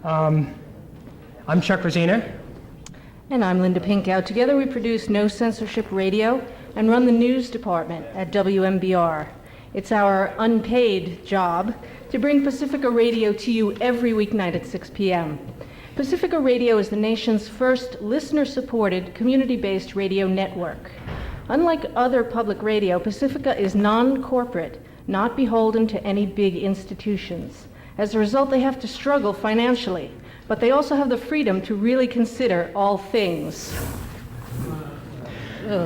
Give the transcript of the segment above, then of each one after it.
I'm Chuck Rosina. And I'm Linda Pinkow. Together we produce No Censorship Radio and run the news department at WMBR. It's our unpaid job to bring Pacifica Radio to you every weeknight at 6 p.m. Pacifica Radio is the nation's first listener-supported, community-based radio network. Unlike other public radio, Pacifica is non-corporate, not beholden to any big institutions. As a result, they have to struggle financially, but they also have the freedom to really consider all things.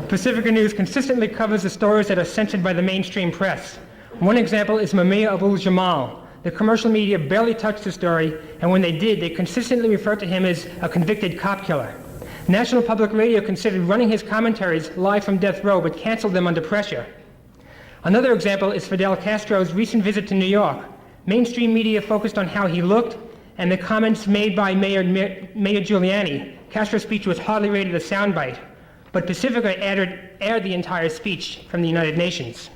Pacifica News consistently covers the stories that are censored by the mainstream press. One example is Mumia Abu-Jamal. The commercial media barely touched the story, and when they did, they consistently referred to him as a convicted cop killer. National Public Radio considered running his commentaries live from death row, but canceled them under pressure. Another example is Fidel Castro's recent visit to New York. Mainstream media focused on how he looked and the comments made by Mayor Giuliani. Castro's speech was hardly rated a soundbite, but Pacifica aired the entire speech from the United Nations.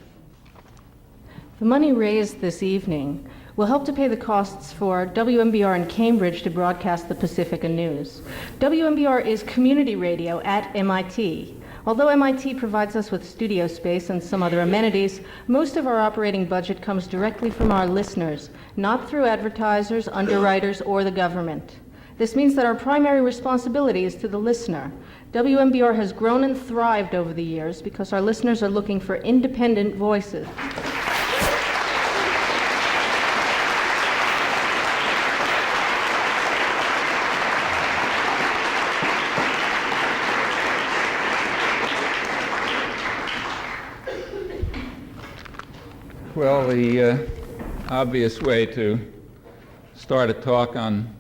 The money raised this evening will help to pay the costs for WMBR in Cambridge to broadcast the Pacifica News. WMBR is community radio at MIT. Although MIT provides us with studio space and some other amenities, most of our operating budget comes directly from our listeners, not through advertisers, underwriters, or the government. This means that our primary responsibility is to the listener. WMBR has grown and thrived over the years because our listeners are looking for independent voices. Well, the obvious way to start a talk on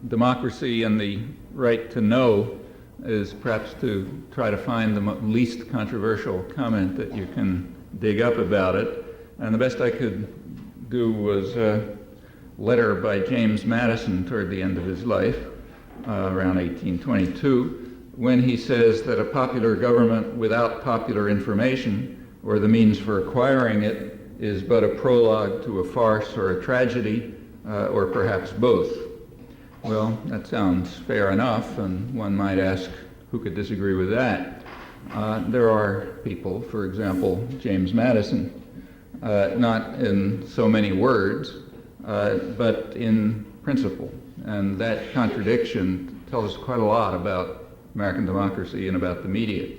democracy and the right to know is perhaps to try to find the least controversial comment that you can dig up about it. And the best I could do was a letter by James Madison toward the end of his life, around 1822, when he says that a popular government without popular information or the means for acquiring it is but a prologue to a farce or a tragedy, or perhaps both. Well, that sounds fair enough, and one might ask who could disagree with that. There are people, for example, James Madison, not in so many words, but in principle. And that contradiction tells us quite a lot about American democracy and about the media.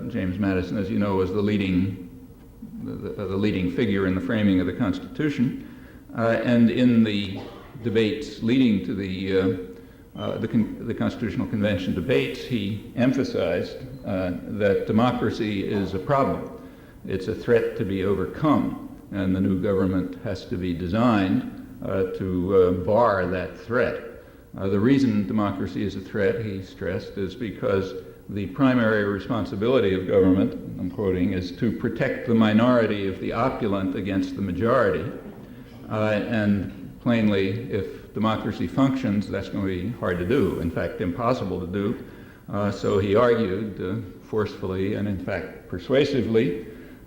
James Madison, as you know, was the leading figure in the framing of the Constitution, and in the debates leading to the Constitutional Convention debates, he emphasized that democracy is a problem. It's a threat to be overcome, and the new government has to be designed to bar that threat. The reason democracy is a threat, he stressed, is because the primary responsibility of government, I'm quoting, is to protect the minority of the opulent against the majority. And plainly, if democracy functions, that's going to be hard to do, in fact, impossible to do. So he argued forcefully and, in fact, persuasively,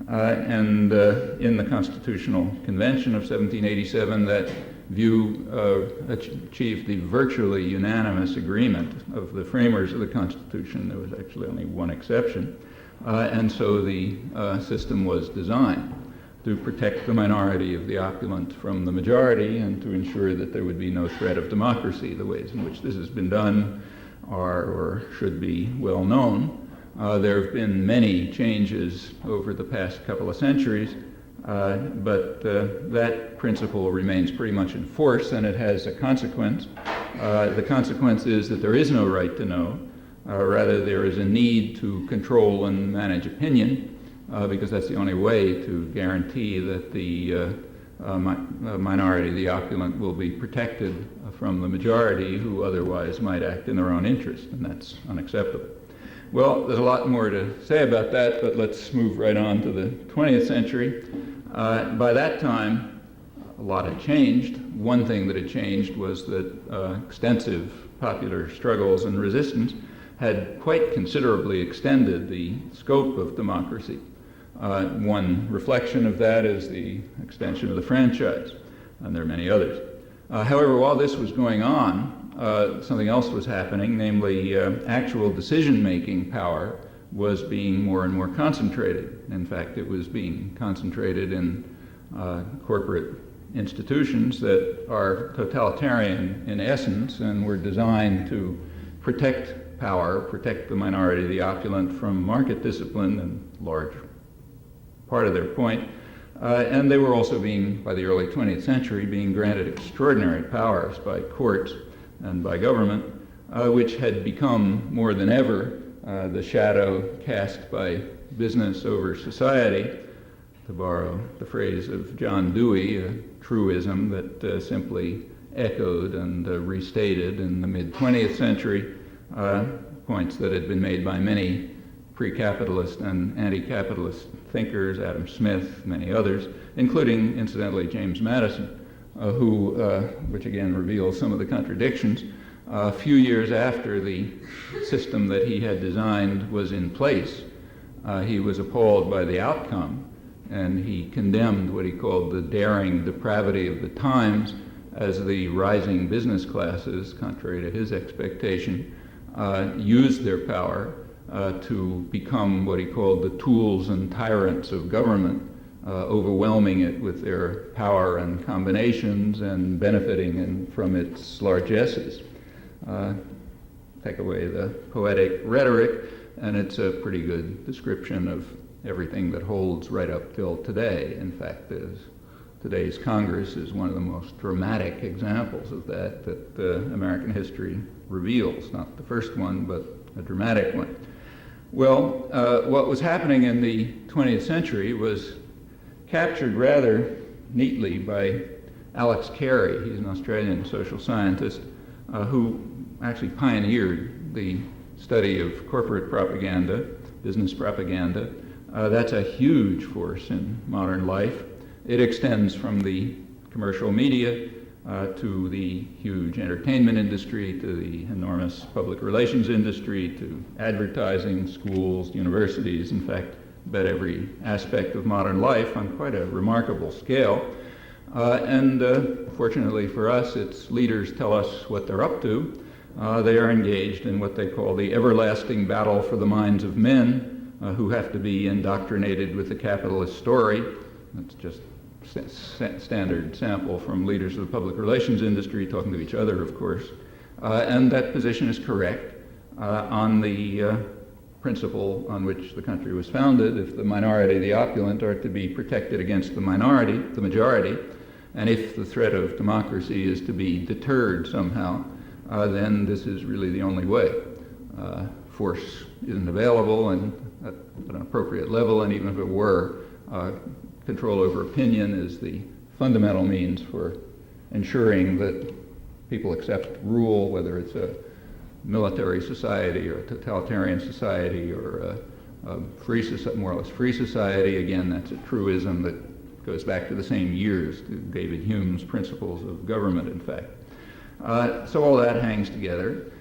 and in the Constitutional Convention of 1787, that view achieved the virtually unanimous agreement of the framers of the Constitution. There was actually only one exception. And so the system was designed to protect the minority of the opulent from the majority and to ensure that there would be no threat of democracy. The ways in which this has been done are or should be well known. There have been many changes over the past couple of centuries, but that principle remains pretty much in force, and it has a consequence. The consequence is that there is no right to know. Rather, there is a need to control and manage opinion, because that's the only way to guarantee that the minority, the opulent, will be protected from the majority who otherwise might act in their own interest, and that's unacceptable. Well, there's a lot more to say about that, but let's move right on to the 20th century. By that time, a lot had changed. One thing that had changed was that extensive popular struggles and resistance had quite considerably extended the scope of democracy. One reflection of that is the extension of the franchise, and there are many others. However, while this was going on, something else was happening, namely actual decision-making power was being more and more concentrated. In fact, it was being concentrated in corporate institutions that are totalitarian in essence and were designed to protect power, protect the minority, the opulent, from market discipline, and large part of their point. And they were also being, by the early 20th century, being granted extraordinary powers by courts and by government, which had become more than ever the shadow cast by business over society, to borrow the phrase of John Dewey, a truism that simply echoed and restated in the mid-20th century points that had been made by many pre-capitalist and anti-capitalist thinkers, Adam Smith, many others, including, incidentally, James Madison, which again reveals some of the contradictions, a few years after the system that he had designed was in place, he was appalled by the outcome, and he condemned what he called the daring depravity of the times as the rising business classes, contrary to his expectation, used their power to become what he called the tools and tyrants of government, overwhelming it with their power and combinations and benefiting from its largesses. Take away the poetic rhetoric, and it's a pretty good description of everything that holds right up till today. In fact, today's Congress is one of the most dramatic examples of that American history reveals. Not the first one, but a dramatic one. Well, what was happening in the 20th century was captured rather neatly by Alex Carey. He's an Australian social scientist who actually pioneered the study of corporate propaganda, business propaganda. That's a huge force in modern life. It extends from the commercial media to the huge entertainment industry, to the enormous public relations industry, to advertising, schools, universities, in fact, about every aspect of modern life on quite a remarkable scale. Fortunately for us, its leaders tell us what they're up to. They are engaged in what they call the everlasting battle for the minds of men, who have to be indoctrinated with the capitalist story. That's just standard sample from leaders of the public relations industry talking to each other, of course. And that position is correct on the principle on which the country was founded. If the minority, the opulent, are to be protected against the minority, the majority, and if the threat of democracy is to be deterred somehow, then this is really the only way. Force isn't available and at an appropriate level, and even if it were, control over opinion is the fundamental means for ensuring that people accept rule, whether it's a military society or a totalitarian society or a more or less free society. Again, that's a truism that goes back to the same years, to David Hume's principles of government, in fact. So all that hangs together.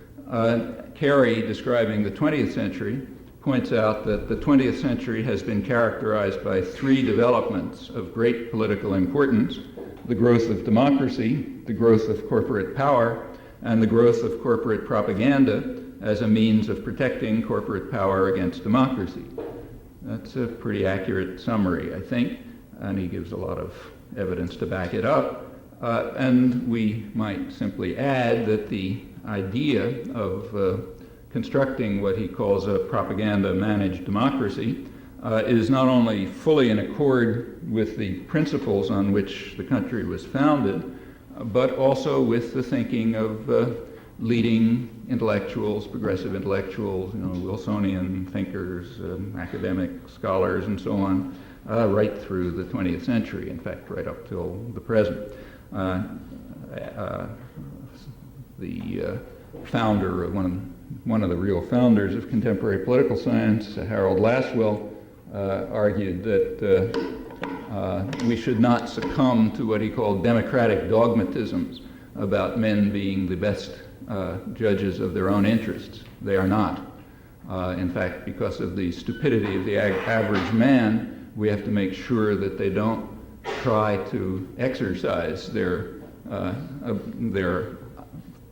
Carey, describing the 20th century, points out that the 20th century has been characterized by three developments of great political importance: the growth of democracy, the growth of corporate power, and the growth of corporate propaganda as a means of protecting corporate power against democracy. That's a pretty accurate summary, I think, and he gives a lot of evidence to back it up. And we might simply add that the idea of constructing what he calls a propaganda-managed democracy is not only fully in accord with the principles on which the country was founded, but also with the thinking of leading intellectuals, progressive intellectuals, Wilsonian thinkers, academic scholars, and so on, right through the 20th century, in fact, right up till the present. The founder of one of the real founders of contemporary political science, Harold Lasswell, argued that we should not succumb to what he called democratic dogmatisms about men being the best judges of their own interests. They are not. In fact, because of the stupidity of the average man, we have to make sure that they don't try to exercise their their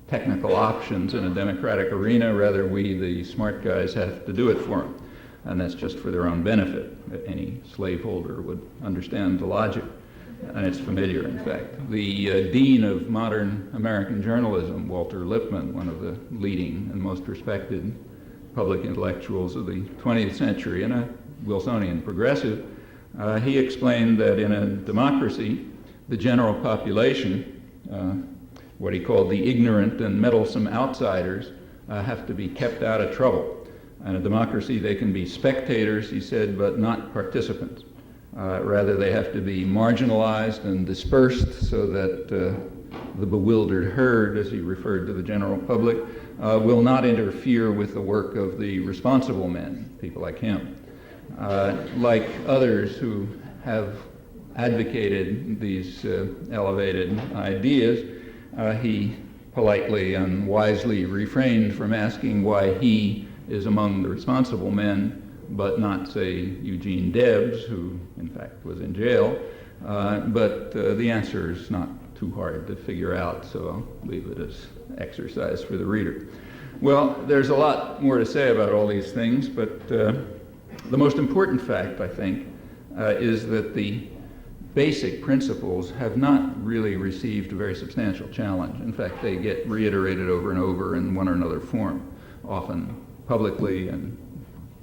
technical options in a democratic arena. Rather, we, the smart guys, have to do it for them. And that's just for their own benefit. Any slaveholder would understand the logic. And it's familiar, in fact. The dean of modern American journalism, Walter Lippmann, one of the leading and most respected public intellectuals of the 20th century, and a Wilsonian progressive, he explained that in a democracy, the general population, what he called the ignorant and meddlesome outsiders, have to be kept out of trouble. In a democracy, they can be spectators, he said, but not participants. Rather, they have to be marginalized and dispersed so that the bewildered herd, as he referred to the general public, will not interfere with the work of the responsible men, people like him. Like others who have advocated these elevated ideas, he politely and wisely refrained from asking why he is among the responsible men, but not, say, Eugene Debs, who in fact was in jail. But the answer is not too hard to figure out, so I'll leave it as exercise for the reader. Well, there's a lot more to say about all these things, but the most important fact, I think, is that the basic principles have not really received a very substantial challenge. In fact, they get reiterated over and over in one or another form, often publicly and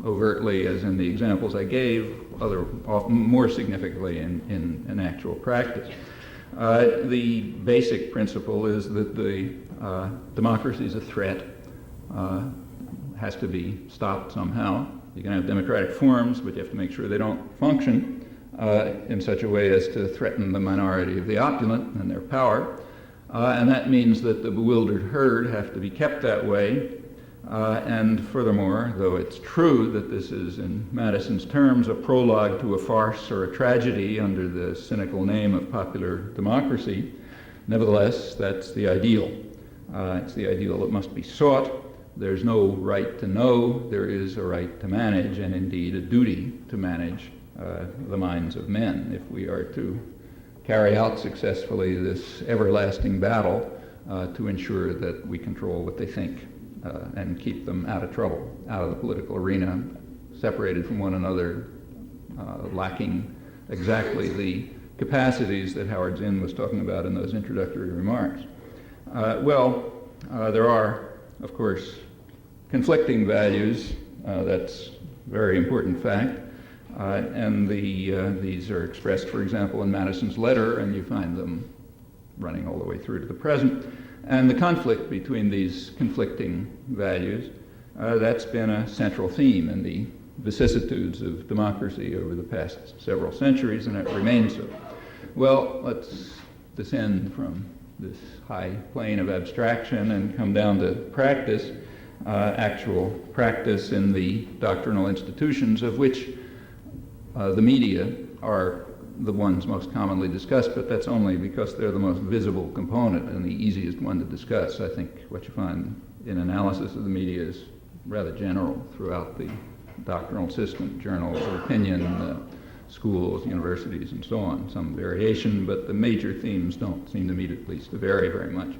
overtly, as in the examples I gave, often more significantly in actual practice. The basic principle is that the democracy is a threat, has to be stopped somehow. You can have democratic forms, but you have to make sure they don't function in such a way as to threaten the minority of the opulent and their power. And that means that the bewildered herd have to be kept that way. And furthermore, though it's true that this is, in Madison's terms, a prologue to a farce or a tragedy under the cynical name of popular democracy, nevertheless, that's the ideal. It's the ideal that must be sought. There's no right to know, there is a right to manage, and indeed a duty to manage the minds of men if we are to carry out successfully this everlasting battle to ensure that we control what they think. And keep them out of trouble, out of the political arena, separated from one another, lacking exactly the capacities that Howard Zinn was talking about in those introductory remarks. There are, of course, conflicting values. That's a very important fact. And these are expressed, for example, in Madison's letter, and you find them running all the way through to the present. And the conflict between these conflicting values, that's been a central theme in the vicissitudes of democracy over the past several centuries, and it remains so. Well, let's descend from this high plane of abstraction and come down to practice, actual practice in the doctrinal institutions, of which the media are the ones most commonly discussed, but that's only because they're the most visible component and the easiest one to discuss. I think what you find in analysis of the media is rather general throughout the doctrinal system, journals of opinion, schools, universities, and so on. Some variation, but the major themes don't seem to me at least to vary very much.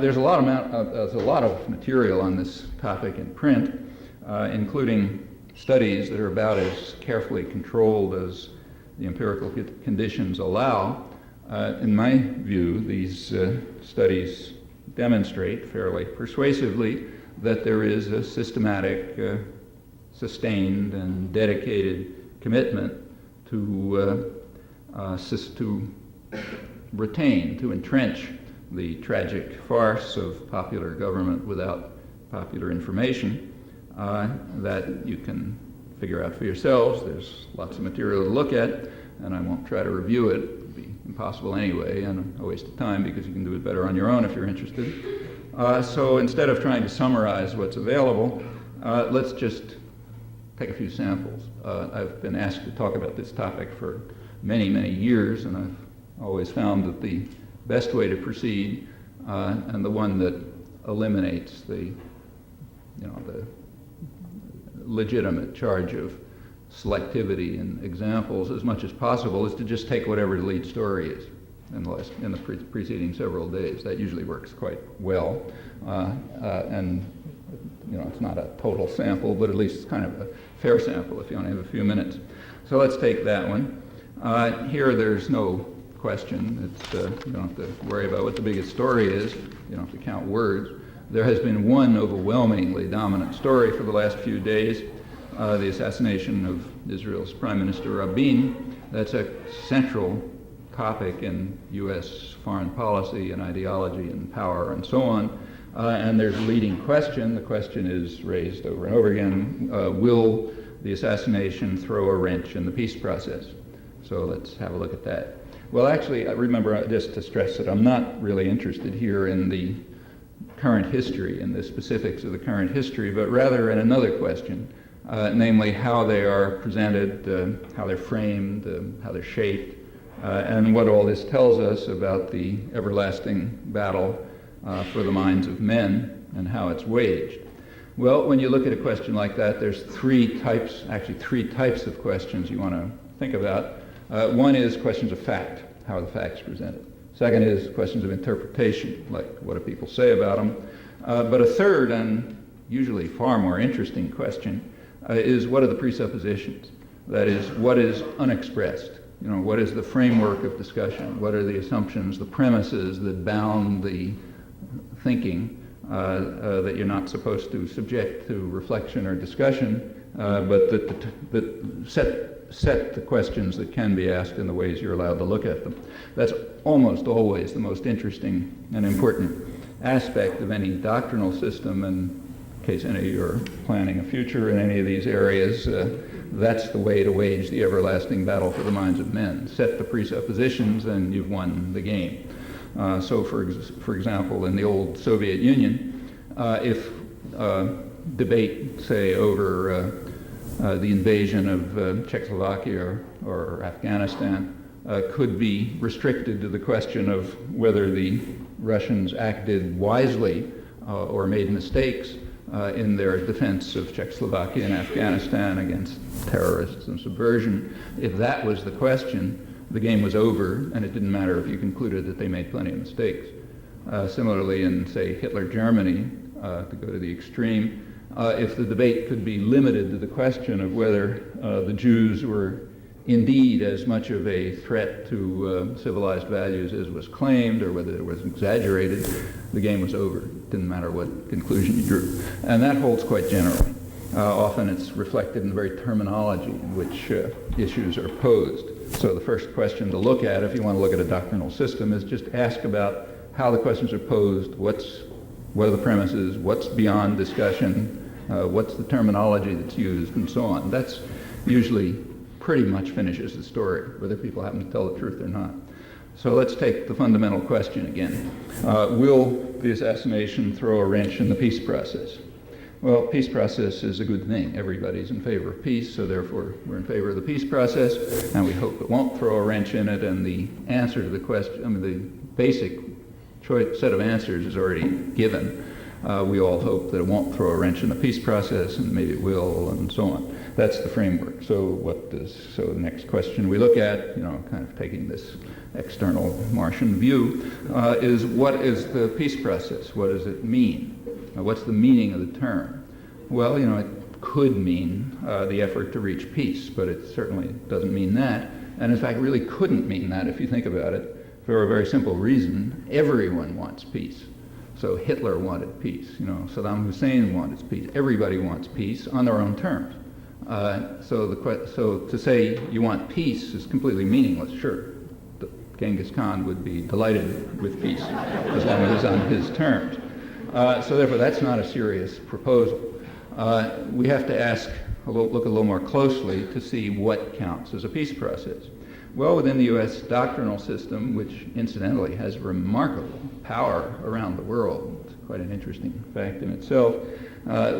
There's a lot of material on this topic in print, including studies that are about as carefully controlled as the empirical conditions allow. In my view, these studies demonstrate fairly persuasively that there is a systematic, sustained, and dedicated commitment to retain, to entrench the tragic farce of popular government without popular information that you can figure out for yourselves. There's lots of material to look at, and I won't try to review it. It would be impossible anyway, and a waste of time because you can do it better on your own if you're interested. So instead of trying to summarize what's available, let's just take a few samples. I've been asked to talk about this topic for many, many years, and I've always found that the best way to proceed, and the one that eliminates the legitimate charge of selectivity in examples as much as possible, is to just take whatever the lead story is. in the preceding several days. That usually works quite well, and it's not a total sample, but at least it's kind of a fair sample if you only have a few minutes. So let's take that one. Here there's no question. You don't have to worry about what the biggest story is. You don't have to count words. There has been one overwhelmingly dominant story for the last few days, the assassination of Israel's Prime Minister Rabin. That's a central topic in U.S. foreign policy and ideology and power and so on. And there's a leading question. The question is raised over and over again, will the assassination throw a wrench in the peace process? So let's have a look at that. Well, actually, I remember just to stress that I'm not really interested here in the current history, in the specifics of the current history, but rather in another question, namely how they are presented, how they're framed, how they're shaped, and what all this tells us about the everlasting battle for the minds of men and how it's waged. Well, when you look at a question like that, there's three types of questions you want to think about. One is questions of fact, how are the facts presented. Second is questions of interpretation, like what do people say about them. But a third, and usually far more interesting question, is what are the presuppositions? That is, what is unexpressed? What is the framework of discussion? What are the assumptions, the premises that bound the thinking that you're not supposed to subject to reflection or discussion, but that set the questions that can be asked in the ways you're allowed to look at them. That's almost always the most interesting and important aspect of any doctrinal system, and in case any of you are planning a future in any of these areas, that's the way to wage the everlasting battle for the minds of men. Set the presuppositions and you've won the game. So for example, in the old Soviet Union, if debate, say, over the invasion of Czechoslovakia or Afghanistan could be restricted to the question of whether the Russians acted wisely or made mistakes in their defense of Czechoslovakia and Afghanistan against terrorists and subversion. If that was the question, the game was over, and it didn't matter if you concluded that they made plenty of mistakes. Similarly, in, say, Hitler Germany, to go to the extreme, if the debate could be limited to the question of whether the Jews were indeed as much of a threat to civilized values as was claimed, or whether it was exaggerated, the game was over. It didn't matter what conclusion you drew. And that holds quite generally. Often it's reflected in the very terminology in which issues are posed. So the first question to look at, if you want to look at a doctrinal system, is just ask about how the questions are posed, what are the premises, what's beyond discussion, what's the terminology that's used, and so on. That's usually pretty much finishes the story, whether people happen to tell the truth or not. So let's take the fundamental question again. Will the assassination throw a wrench in the peace process? Well, peace process is a good thing. Everybody's in favor of peace, so therefore we're in favor of the peace process, and we hope it won't throw a wrench in it. And the answer to the question, the basic set of answers is already given. We all hope that it won't throw a wrench in the peace process, and maybe it will, and so on. That's the framework. So the next question we look at, kind of taking this external Martian view, is what is the peace process? What does it mean? What's the meaning of the term? Well, it could mean the effort to reach peace, but it certainly doesn't mean that. And in fact, really couldn't mean that if you think about it, for a very simple reason. Everyone wants peace. So Hitler wanted peace. Saddam Hussein wanted peace. Everybody wants peace on their own terms. So to say you want peace is completely meaningless. Sure, Genghis Khan would be delighted with peace as long as it's on his terms. So therefore, that's not a serious proposal. We have to look a little more closely to see what counts as a peace process. Well, within the U.S. doctrinal system, which incidentally has remarkable power around the world, it's quite an interesting fact in itself,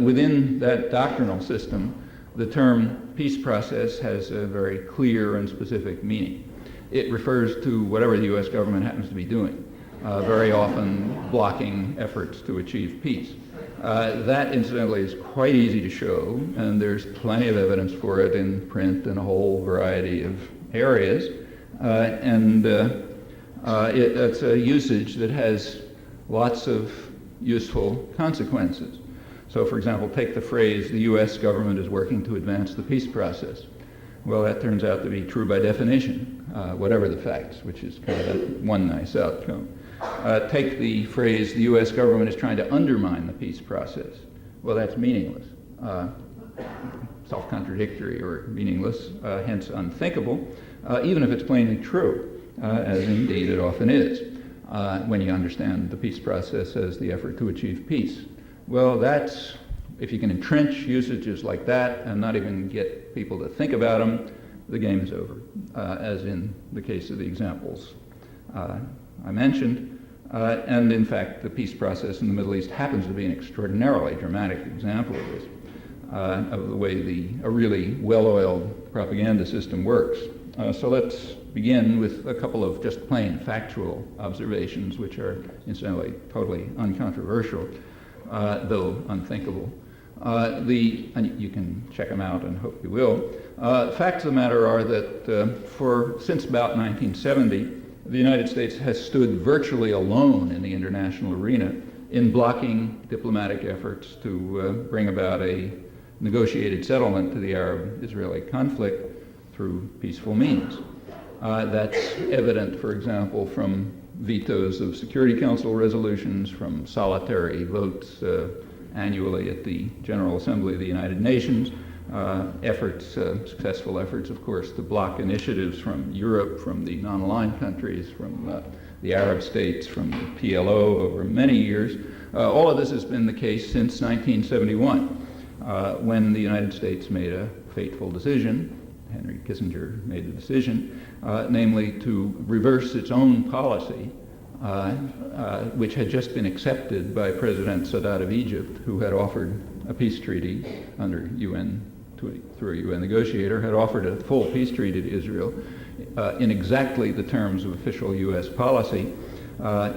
within that doctrinal system, the term peace process has a very clear and specific meaning. It refers to whatever the U.S. government happens to be doing, very often blocking efforts to achieve peace. That, incidentally, is quite easy to show, and there's plenty of evidence for it in print and a whole variety of areas. It's a usage that has lots of useful consequences. So, for example, take the phrase, the U.S. government is working to advance the peace process. Well, that turns out to be true by definition, whatever the facts, which is kind of that one nice outcome. Take the phrase, the U.S. government is trying to undermine the peace process. Well, that's meaningless, self-contradictory or meaningless, hence unthinkable, even if it's plainly true, as indeed it often is, when you understand the peace process as the effort to achieve peace. Well, that's, if you can entrench usages like that and not even get people to think about them, the game is over, as in the case of the examples I mentioned. And in fact, the peace process in the Middle East happens to be an extraordinarily dramatic example of this, of the way a really well-oiled propaganda system works. So let's begin with a couple of just plain factual observations, which are incidentally totally uncontroversial, though unthinkable. And you can check them out and hope you will. Facts of the matter are that since about 1970, the United States has stood virtually alone in the international arena in blocking diplomatic efforts to bring about a negotiated settlement to the Arab-Israeli conflict through peaceful means. That's evident, for example, from vetoes of Security Council resolutions, from solitary votes annually at the General Assembly of the United Nations, successful efforts, of course, to block initiatives from Europe, from the non-aligned countries, from the Arab states, from the PLO over many years. All of this has been the case since 1971, when the United States made a fateful decision. Henry Kissinger made the decision, namely to reverse its own policy, which had just been accepted by President Sadat of Egypt, who had offered a peace treaty through a UN negotiator, had offered a full peace treaty to Israel in exactly the terms of official U.S. policy,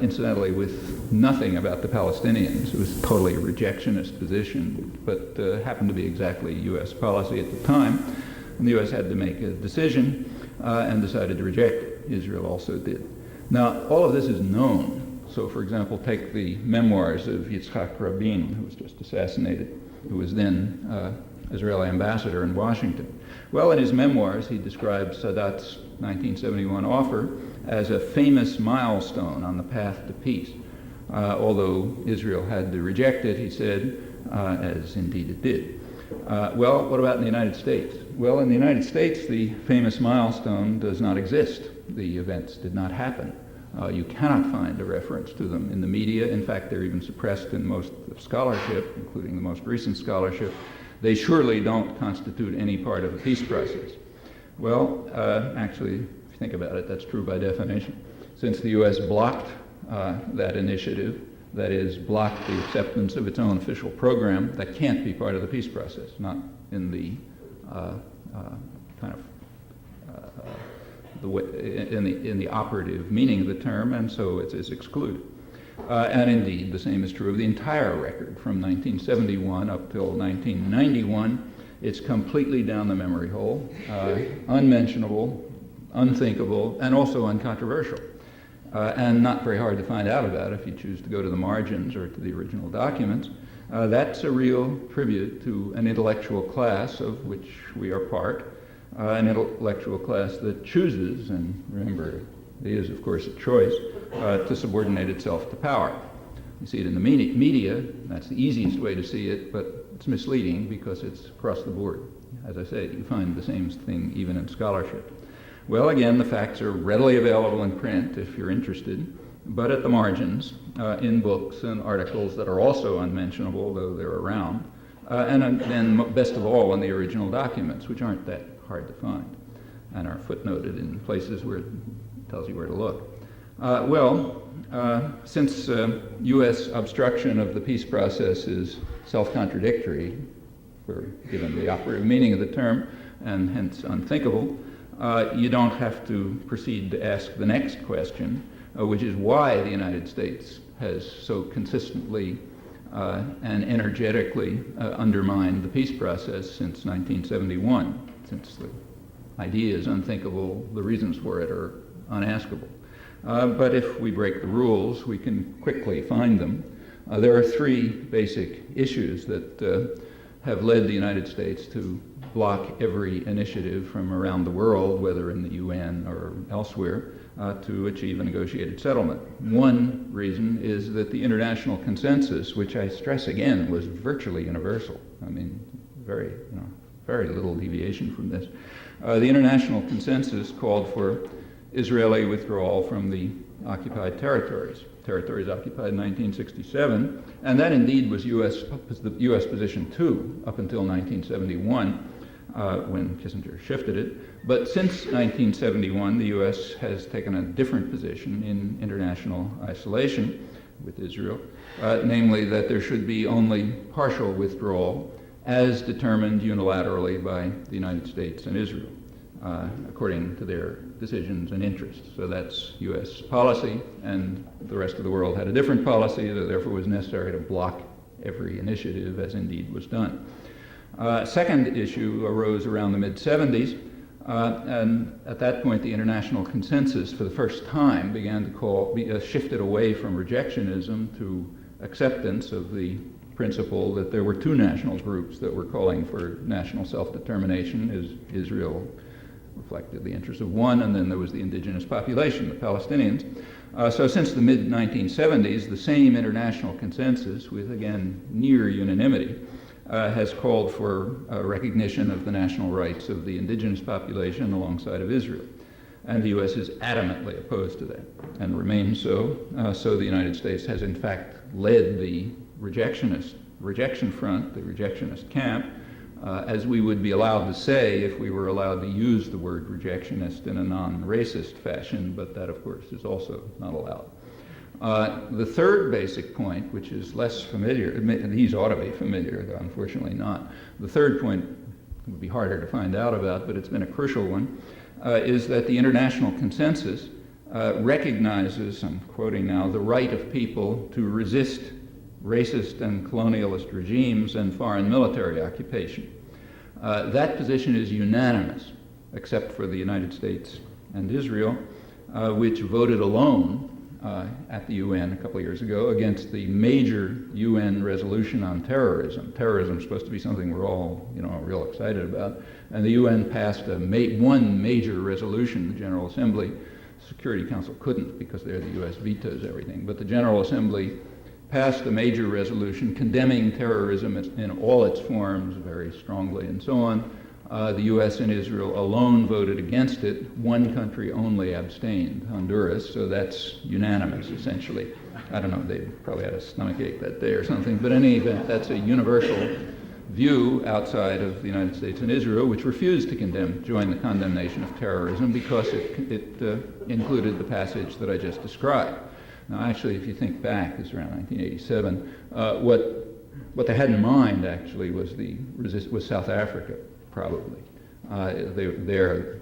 incidentally with nothing about the Palestinians. It was totally a rejectionist position, but happened to be exactly U.S. policy at the time. And the U.S. had to make a decision and decided to reject it. Israel also did. Now, all of this is known. So, for example, take the memoirs of Yitzhak Rabin, who was just assassinated, who was then Israeli ambassador in Washington. Well, in his memoirs, he describes Sadat's 1971 offer as a famous milestone on the path to peace. Although Israel had to reject it, he said, as indeed it did. Well, what about in the United States? Well, in the United States, the famous milestone does not exist. The events did not happen. You cannot find a reference to them in the media. In fact, they're even suppressed in most of scholarship, including the most recent scholarship. They surely don't constitute any part of the peace process. Well, actually, if you think about it, that's true by definition. Since the U.S. blocked that initiative, that is, blocked the acceptance of its own official program, that can't be part of the peace process, not in the in the operative meaning of the term, and so it is excluded. And indeed, the same is true of the entire record from 1971 up till 1991. It's completely down the memory hole, unmentionable, unthinkable, and also uncontroversial. And not very hard to find out about if you choose to go to the margins or to the original documents. That's a real tribute to an intellectual class of which we are part, an intellectual class that chooses, and remember, it is, of course, a choice, to subordinate itself to power. You see it in the media. That's the easiest way to see it, but it's misleading because it's across the board. As I say, you find the same thing even in scholarship. Well, again, the facts are readily available in print if you're interested, but at the margins, in books and articles that are also unmentionable, though they're around, and then best of all in the original documents, which aren't that hard to find and are footnoted in places where it tells you where to look. Since U.S. obstruction of the peace process is self-contradictory, given the operative meaning of the term, and hence unthinkable, you don't have to proceed to ask the next question, which is why the United States has so consistently and energetically undermined the peace process since 1971. Since the idea is unthinkable, the reasons for it are unaskable. But if we break the rules, we can quickly find them. There are three basic issues that have led the United States to block every initiative from around the world, whether in the UN or elsewhere, to achieve a negotiated settlement. One reason is that the international consensus, which I stress again was virtually universal, I mean, very little deviation from this. The international consensus called for Israeli withdrawal from the occupied territories occupied in 1967, and that indeed was the U.S. position too, up until 1971, when Kissinger shifted it. But since 1971, the U.S. has taken a different position in international isolation with Israel, namely that there should be only partial withdrawal as determined unilaterally by the United States and Israel, according to their decisions and interests. So that's U.S. policy, and the rest of the world had a different policy, that therefore was necessary to block every initiative, as indeed was done. Second issue arose around the mid-70s, and at that point the international consensus for the first time began to shifted away from rejectionism to acceptance of the principle that there were two national groups that were calling for national self-determination, as Israel reflected the interests of one, and then there was the indigenous population, the Palestinians. So since the mid-1970s, the same international consensus, with again near unanimity, has called for recognition of the national rights of the indigenous population alongside of Israel. And the U.S. is adamantly opposed to that, and remains so. So the United States has in fact led the rejection front, the rejectionist camp, as we would be allowed to say if we were allowed to use the word rejectionist in a non-racist fashion, but that of course is also not allowed. The third basic point, which is less familiar, these ought to be familiar, though unfortunately not. The third point would be harder to find out about, but it's been a crucial one, is that the international consensus recognizes, I'm quoting now, the right of people to resist racist and colonialist regimes and foreign military occupation. That position is unanimous, except for the United States and Israel, which voted alone at the UN a couple of years ago against the major UN resolution on terrorism. Terrorism is supposed to be something we're all, real excited about. And the UN passed one major resolution, the General Assembly. The Security Council couldn't because there the US vetoes everything. But the General Assembly passed a major resolution condemning terrorism in all its forms very strongly and so on. The U.S. and Israel alone voted against it. One country only abstained, Honduras, so that's unanimous, essentially. I don't know, they probably had a stomachache that day or something, but in any event, that's a universal view outside of the United States and Israel, which refused to join the condemnation of terrorism because it included the passage that I just described. Now, actually, if you think back, it's around 1987, what they had in mind, actually, was South Africa, probably.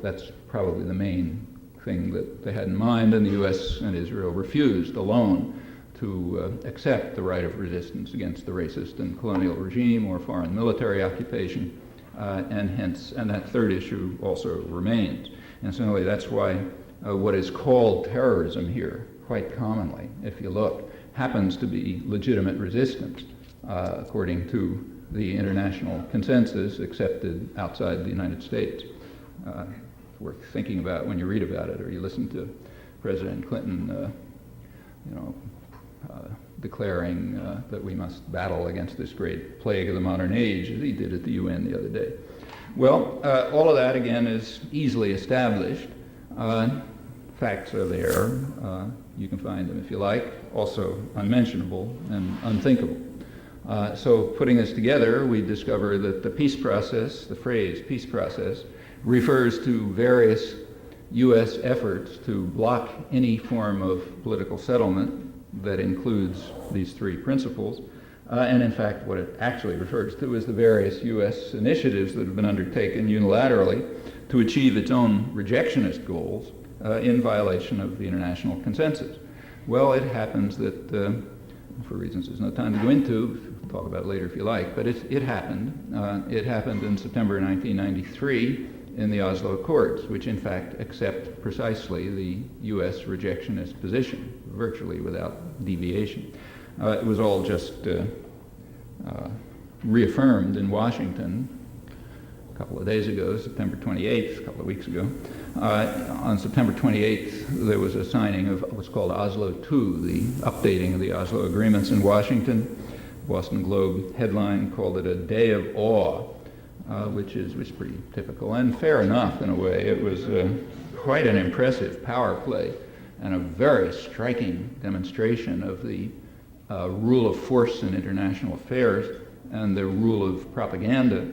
That's probably the main thing that they had in mind, and the U.S. and Israel refused alone to accept the right of resistance against the racist and colonial regime or foreign military occupation, and that third issue also remains. And so that's why what is called terrorism here, quite commonly, if you look, happens to be legitimate resistance, according to the international consensus accepted outside the United States. Worth thinking about when you read about it or you listen to President Clinton, declaring that we must battle against this great plague of the modern age, as he did at the UN the other day. Well, all of that, again, is easily established. Facts are there. You can find them if you like. Also unmentionable and unthinkable. So putting this together, we discover that the peace process, the phrase peace process, refers to various U.S. efforts to block any form of political settlement that includes these three principles. And in fact, what it actually refers to is the various U.S. initiatives that have been undertaken unilaterally to achieve its own rejectionist goals in violation of the international consensus. Well, it happens that, for reasons there's no time to go into, we'll talk about it later if you like, but it happened. It happened in September 1993 in the Oslo Accords, which in fact accept precisely the U.S. rejectionist position, virtually without deviation. It was all just reaffirmed in Washington a couple of days ago, September 28th, a couple of weeks ago. On September 28th, there was a signing of what's called Oslo II, the updating of the Oslo agreements in Washington. Boston Globe headline called it a day of awe, which is pretty typical and fair enough in a way. It was quite an impressive power play and a very striking demonstration of the rule of force in international affairs and the rule of propaganda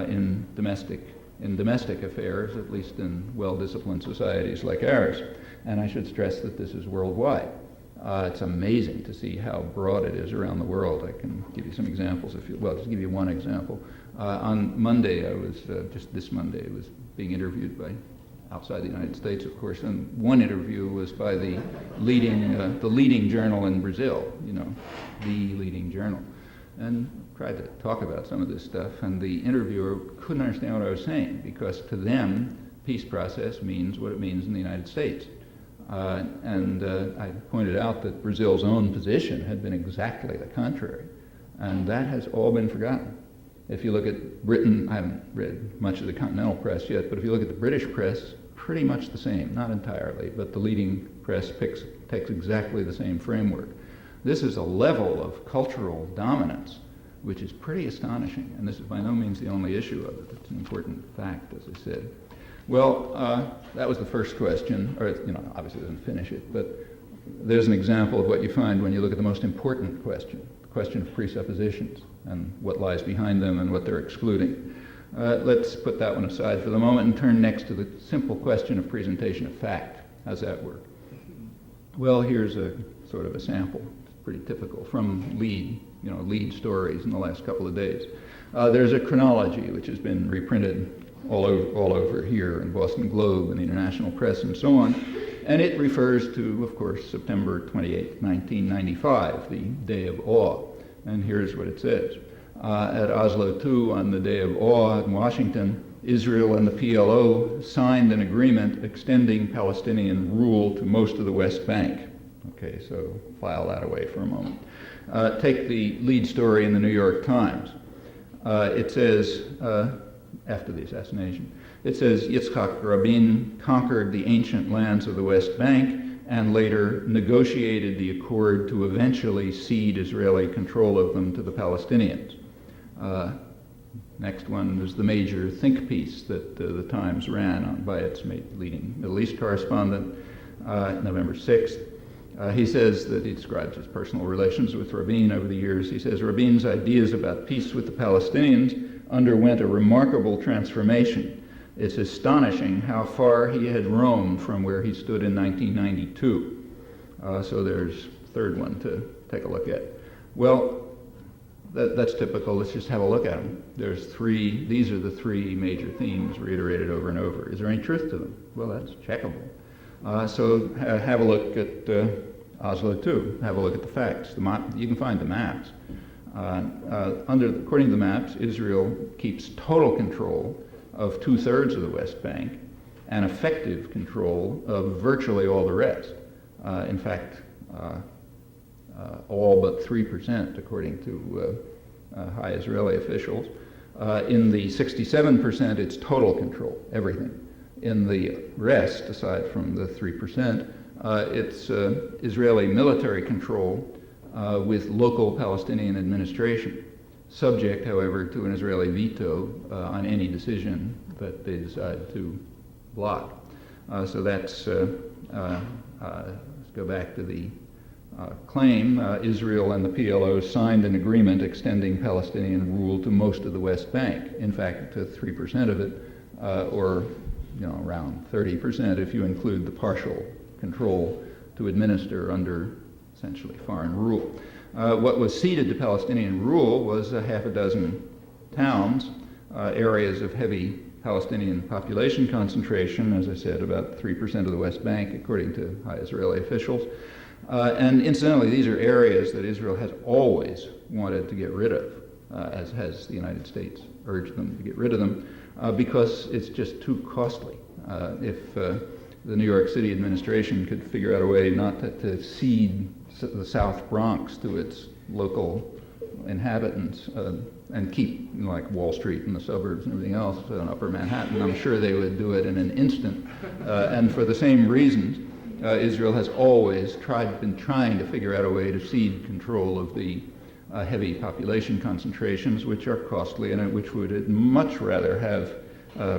in domestic affairs, at least in well-disciplined societies like ours. And I should stress that this is worldwide. It's amazing to see how broad it is around the world. I can give you some examples if you, well, just give you one example. On Monday, just this Monday, I was being interviewed by outside the United States, of course, and one interview was by the leading journal in Brazil, the leading journal, and tried to talk about some of this stuff, and the interviewer couldn't understand what I was saying, because to them, peace process means what it means in the United States. I pointed out that Brazil's own position had been exactly the contrary, and that has all been forgotten. If you look at Britain, I haven't read much of the continental press yet, but if you look at the British press, pretty much the same, not entirely, but the leading press takes exactly the same framework. This is a level of cultural dominance which is pretty astonishing, and this is by no means the only issue of it. It's an important fact, as I said. Well, that was the first question, or obviously it doesn't finish it, but there's an example of what you find when you look at the most important question, the question of presuppositions and what lies behind them and what they're excluding. Let's put that one aside for the moment and turn next to the simple question of presentation of fact. How's that work? Well, here's a sort of a sample. It's pretty typical from lead stories in the last couple of days. There's a chronology which has been reprinted all over here in Boston Globe and the international press and so on, and it refers to, of course, September 28, 1995, the Day of Awe. And here's what it says. At Oslo II, on the Day of Awe in Washington, Israel and the PLO signed an agreement extending Palestinian rule to most of the West Bank. Okay, so file that away for a moment. Take the lead story in the New York Times. It says, after the assassination, it says Yitzhak Rabin conquered the ancient lands of the West Bank and later negotiated the accord to eventually cede Israeli control of them to the Palestinians. Next one is the major think piece that the Times ran by its leading Middle East correspondent, November 6th. He says that he describes his personal relations with Rabin over the years. He says Rabin's ideas about peace with the Palestinians underwent a remarkable transformation. It's astonishing how far he had roamed from where he stood in 1992. So there's a third one to take a look at. Well, that's typical. Let's just have a look at them. These are the three major themes reiterated over and over. Is there any truth to them? Well, that's checkable. So have a look at Oslo II. Have a look at the facts. You can find the maps. According to the maps, Israel keeps total control of 2/3 of the West Bank and effective control of virtually all the rest. In fact, all but 3%, according to high Israeli officials. In the 67%, it's total control, everything. In the rest, aside from the 3%, it's Israeli military control with local Palestinian administration, subject, however, to an Israeli veto on any decision that they decide to block. So that's, let's go back to the claim. Israel and the PLO signed an agreement extending Palestinian rule to most of the West Bank, in fact, to 3% of it, or around 30% if you include the partial control to administer under essentially foreign rule. What was ceded to Palestinian rule was a half a dozen towns, areas of heavy Palestinian population concentration, as I said, about 3% of the West Bank, according to high Israeli officials. And incidentally, these are areas that Israel has always wanted to get rid of. as has the United States urged them to get rid of them, because it's just too costly. If the New York City administration could figure out a way not to cede the South Bronx to its local inhabitants and keep, like Wall Street and the suburbs and everything else in Upper Manhattan, I'm sure they would do it in an instant. And for the same reasons, Israel has always been trying to figure out a way to cede control of the heavy population concentrations, which are costly and which would much rather have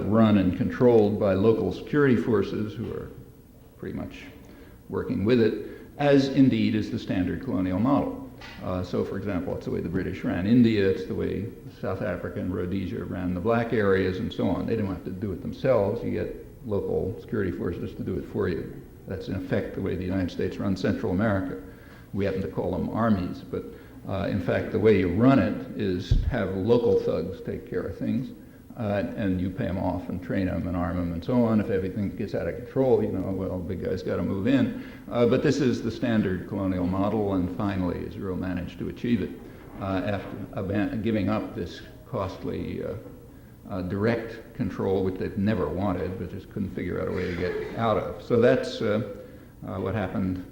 run and controlled by local security forces who are pretty much working with it, as indeed is the standard colonial model. So, for example, it's the way the British ran India, it's the way South Africa and Rhodesia ran the black areas, and so on. They didn't have to do it themselves. You get local security forces to do it for you. That's, in effect, the way the United States runs Central America. We happen to call them armies, but in fact, the way you run it is have local thugs take care of things, and you pay them off and train them and arm them and so on. If everything gets out of control, well, the big guy's got to move in. But this is the standard colonial model, and finally Israel managed to achieve it after giving up this costly direct control, which they've never wanted, but just couldn't figure out a way to get out of. So that's what happened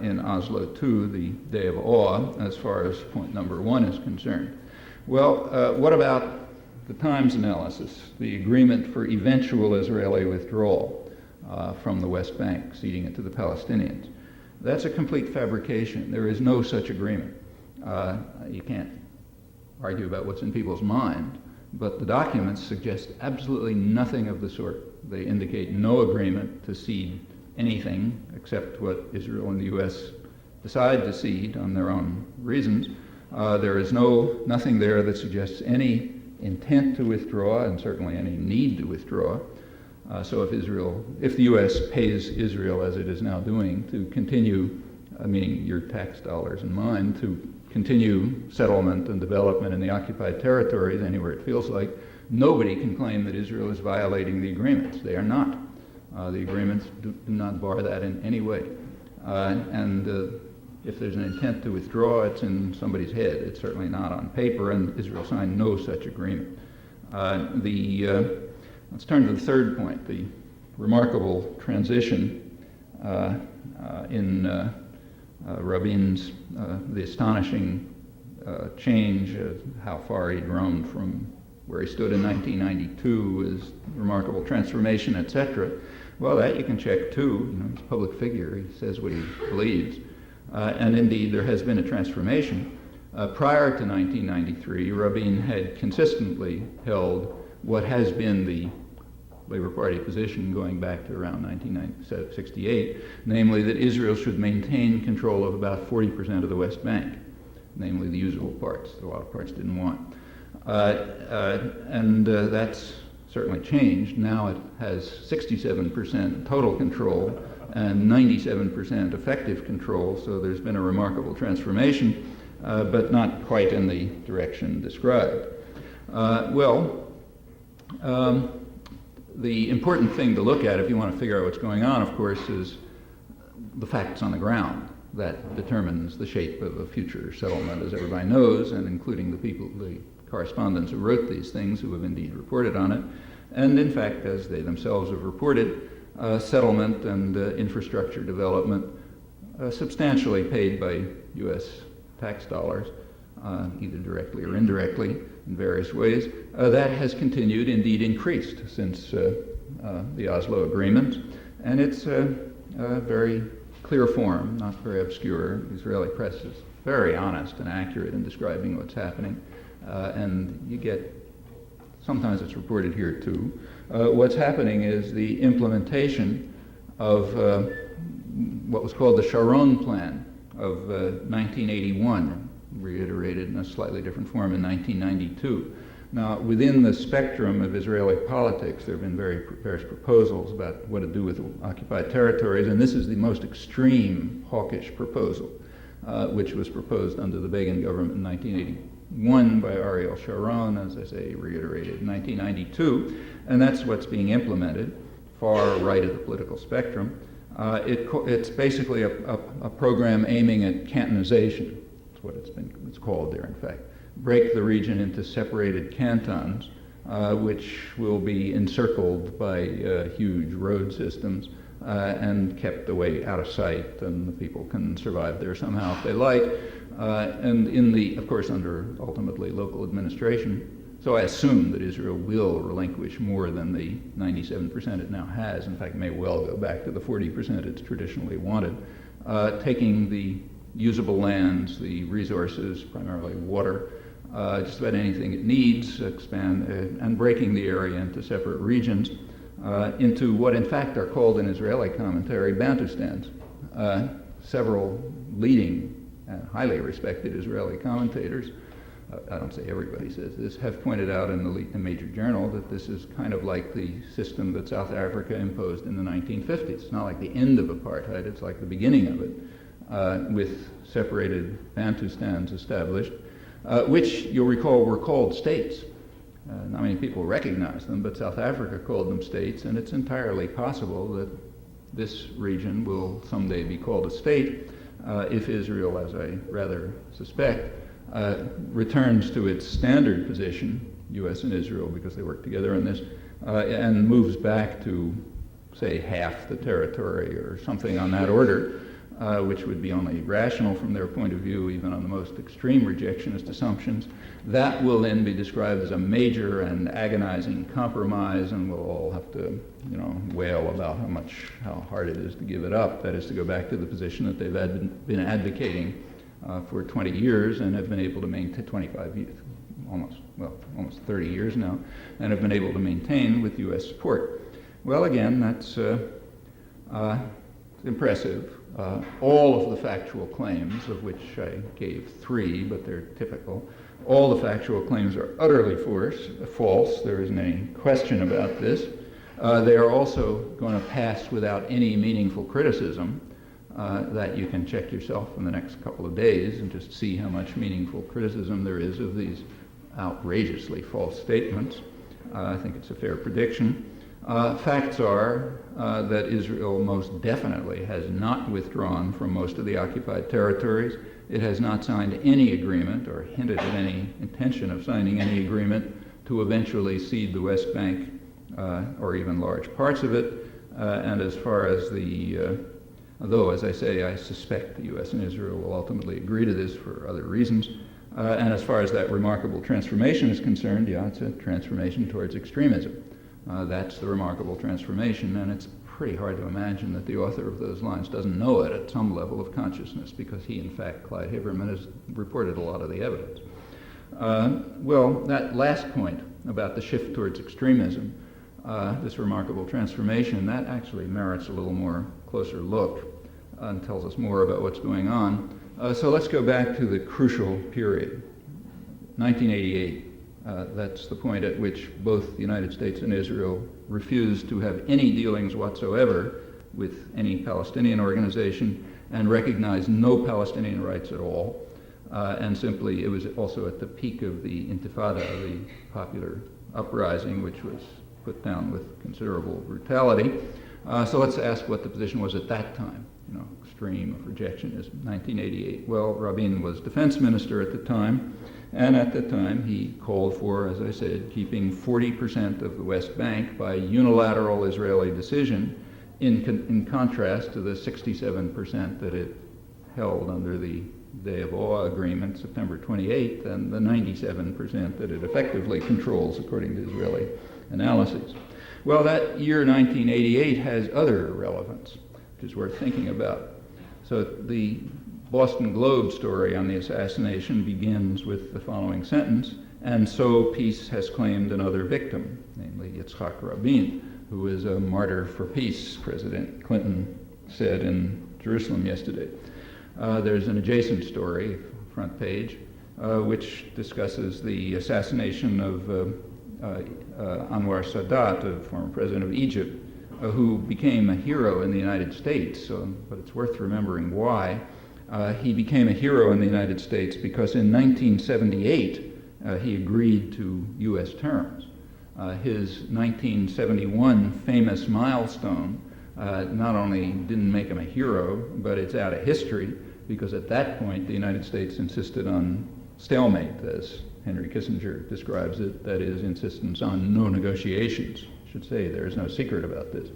in Oslo II, the Day of Awe, as far as point number one is concerned. Well, what about the Times analysis, the agreement for eventual Israeli withdrawal from the West Bank, ceding it to the Palestinians? That's a complete fabrication. There is no such agreement. You can't argue about what's in people's mind, but the documents suggest absolutely nothing of the sort. They indicate no agreement to cede anything except what Israel and the U.S. decide to cede on their own reasons. There is nothing there that suggests any intent to withdraw, and certainly any need to withdraw. So if the U.S. pays Israel, as it is now doing, to continue, meaning your tax dollars and mine, to continue settlement and development in the occupied territories anywhere it feels like, nobody can claim that Israel is violating the agreements. They are not. The agreements do not bar that in any way. If there's an intent to withdraw, it's in somebody's head. It's certainly not on paper, and Israel signed no such agreement. Let's turn to the third point, the remarkable transition in Rabin's, the astonishing change, how far he'd grown from where he stood in 1992, his remarkable transformation, etc. Well, that you can check too. He's a public figure. He says what he believes. And indeed, there has been a transformation. Prior to 1993, Rabin had consistently held what has been the Labor Party position going back to around 1968, namely that Israel should maintain control of about 40% of the West Bank, namely the usual parts that a lot of parts didn't want. That's certainly changed. Now it has 67% total control and 97% effective control, so there's been a remarkable transformation, but not quite in the direction described. The important thing to look at if you want to figure out what's going on, of course, is the facts on the ground. That determines the shape of a future settlement, as everybody knows, and including the correspondents who wrote these things, who have indeed reported on it. And in fact, as they themselves have reported, settlement and infrastructure development substantially paid by U.S. tax dollars, either directly or indirectly in various ways, that has continued, indeed increased since the Oslo Agreement. And it's a very clear form, not very obscure. The Israeli press is very honest and accurate in describing what's happening. And you get, sometimes it's reported here too, what's happening is the implementation of what was called the Sharon Plan of 1981, reiterated in a slightly different form in 1992. Now, within the spectrum of Israeli politics, there have been various proposals about what to do with occupied territories, and this is the most extreme hawkish proposal, which was proposed under the Begin government in 1981 by Ariel Sharon, as I say, reiterated in 1992, and that's what's being implemented, far right of the political spectrum. It's basically a program aiming at cantonization. That's what it's called there, in fact. break the region into separated cantons, which will be encircled by huge road systems and kept away out of sight, and the people can survive there somehow if they like, and of course, under ultimately local administration. So I assume that Israel will relinquish more than the 97% it now has. In fact, may well go back to the 40% it's traditionally wanted, taking the usable lands, the resources, primarily water, just about anything it needs, expand, and breaking the area into separate regions, into what in fact are called in Israeli commentary Bantustans. Several leading and highly respected Israeli commentators, I don't say everybody says this, have pointed out in the major journal that this is kind of like the system that South Africa imposed in the 1950s. It's not like the end of apartheid, it's like the beginning of it, with separated Bantustans established, which you'll recall were called states. Not many people recognize them, but South Africa called them states, and it's entirely possible that this region will someday be called a state if Israel, as I rather suspect, returns to its standard position, U.S. and Israel, because they work together on this, and moves back to, say, half the territory or something on that order, which would be only rational from their point of view, even on the most extreme rejectionist assumptions. That will then be described as a major and agonizing compromise, and we'll all have to, wail about how hard it is to give it up. That is, to go back to the position that they've been advocating for 20 years and have been able to maintain 25 years, almost 30 years now, and have been able to maintain with U.S. support. Well, again, that's impressive. All of the factual claims, of which I gave 3, but they're typical, all the factual claims are utterly false. There isn't any question about this. They are also going to pass without any meaningful criticism. That you can check yourself in the next couple of days and just see how much meaningful criticism there is of these outrageously false statements. I think it's a fair prediction. Facts are that Israel most definitely has not withdrawn from most of the occupied territories. It has not signed any agreement or hinted at any intention of signing any agreement to eventually cede the West Bank or even large parts of it. And as far as although, as I say, I suspect the U.S. and Israel will ultimately agree to this for other reasons. And as far as that remarkable transformation is concerned, yeah, it's a transformation towards extremism. That's the remarkable transformation, and it's pretty hard to imagine that the author of those lines doesn't know it at some level of consciousness, because he, in fact, Clyde Haberman, has reported a lot of the evidence. Well, that last point about the shift towards extremism, this remarkable transformation, that actually merits a little more closer look and tells us more about what's going on. So let's go back to the crucial period, 1988. That's the point at which both the United States and Israel refused to have any dealings whatsoever with any Palestinian organization and recognized no Palestinian rights at all. And simply, it was also at the peak of the Intifada, the popular uprising, which was put down with considerable brutality. So let's ask what the position was at that time. Extreme of rejection is 1988. Well, Rabin was defense minister at the time, and at the time he called for, as I said, keeping 40% of the West Bank by unilateral Israeli decision, in contrast to the 67% that it held under the Day of Awe Agreement, September 28th, and the 97% that it effectively controls, according to Israeli analyses. Well, that year 1988 has other relevance, which is worth thinking about. So the Boston Globe story on the assassination begins with the following sentence: "And so peace has claimed another victim, namely Yitzhak Rabin, who is a martyr for peace," President Clinton said in Jerusalem yesterday. There's an adjacent story, front page, which discusses the assassination of Anwar Sadat, a former president of Egypt, who became a hero in the United States, but it's worth remembering why. He became a hero in the United States because in 1978 he agreed to U.S. terms. His 1971 famous milestone not only didn't make him a hero, but it's out of history, because at that point the United States insisted on stalemate, as Henry Kissinger describes it, that is, insistence on no negotiations. I should say there is no secret about this.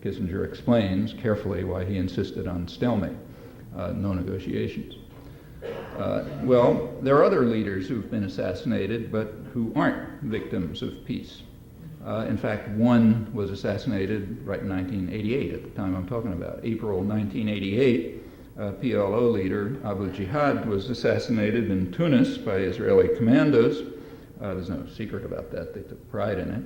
Kissinger explains carefully why he insisted on stalemate, no negotiations. Well, there are other leaders who've been assassinated, but who aren't victims of peace. In fact, one was assassinated right in 1988, at the time I'm talking about. April 1988, PLO leader Abu Jihad was assassinated in Tunis by Israeli commandos. There's no secret about that. They took pride in it.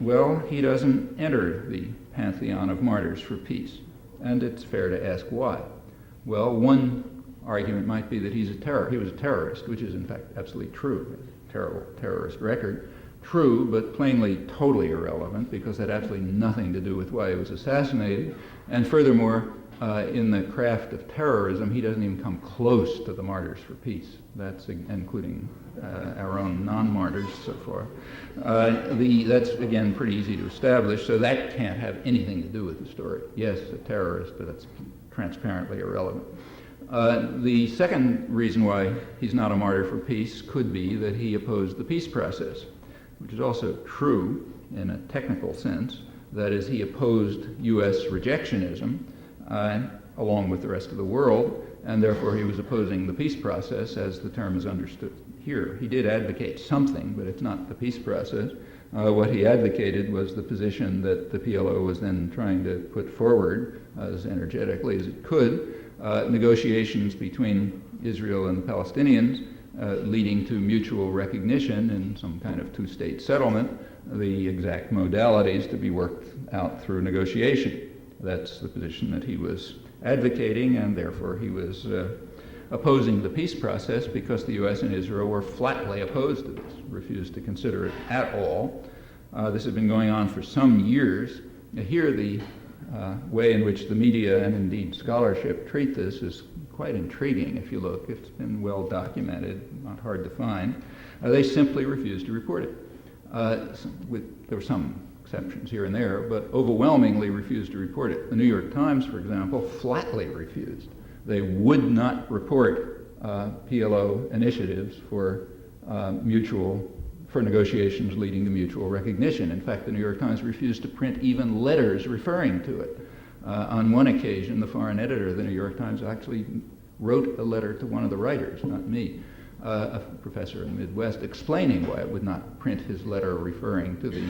Well, he doesn't enter the pantheon of martyrs for peace, and it's fair to ask why. Well, one argument might be that he was a terrorist, which is in fact absolutely true. Terrible terrorist record. True, but plainly totally irrelevant, because that had absolutely nothing to do with why he was assassinated. And furthermore, in the craft of terrorism, he doesn't even come close to the martyrs for peace. That's including our own non-martyrs so far. That's, again, pretty easy to establish, so that can't have anything to do with the story. Yes, a terrorist, but that's transparently irrelevant. The second reason why he's not a martyr for peace could be that he opposed the peace process, which is also true in a technical sense. That is, he opposed U.S. rejectionism along with the rest of the world, and therefore he was opposing the peace process as the term is understood here. He did advocate something, but it's not the peace process. What he advocated was the position that the PLO was then trying to put forward as energetically as it could, negotiations between Israel and the Palestinians, leading to mutual recognition in some kind of two-state settlement, the exact modalities to be worked out through negotiation. That's the position that he was advocating, and therefore he was opposing the peace process because the U.S. and Israel were flatly opposed to this, refused to consider it at all. This has been going on for some years. Here, the way in which the media and indeed scholarship treat this is quite intriguing if you look. It's been well documented, not hard to find. They simply refuse to report it. There were some exceptions here and there, but overwhelmingly refused to report it. The New York Times, for example, flatly refused. They would not report PLO initiatives for negotiations leading to mutual recognition. In fact, the New York Times refused to print even letters referring to it. On one occasion, the foreign editor of the New York Times actually wrote a letter to one of the writers, not me, a professor in the Midwest, explaining why it would not print his letter referring to the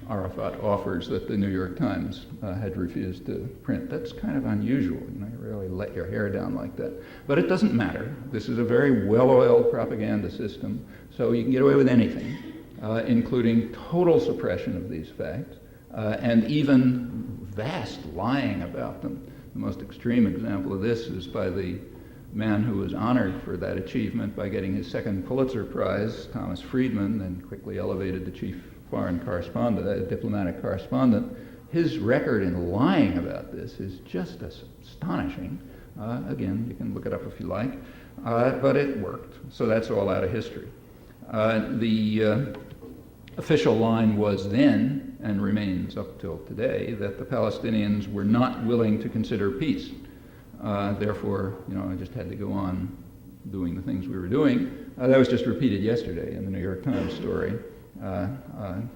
Arafat offers that the New York Times had refused to print. That's kind of unusual. You really let your hair down like that. But it doesn't matter. This is a very well-oiled propaganda system, so you can get away with anything, including total suppression of these facts, and even vast lying about them. The most extreme example of this is by the man who was honored for that achievement by getting his second Pulitzer Prize, Thomas Friedman, and quickly elevated to chief foreign correspondent, diplomatic correspondent. His record in lying about this is just astonishing. Again, you can look it up if you like, but it worked. So that's all out of history. The official line was then, and remains up till today, that the Palestinians were not willing to consider peace. Therefore, I just had to go on doing the things we were doing. That was just repeated yesterday in the New York Times story,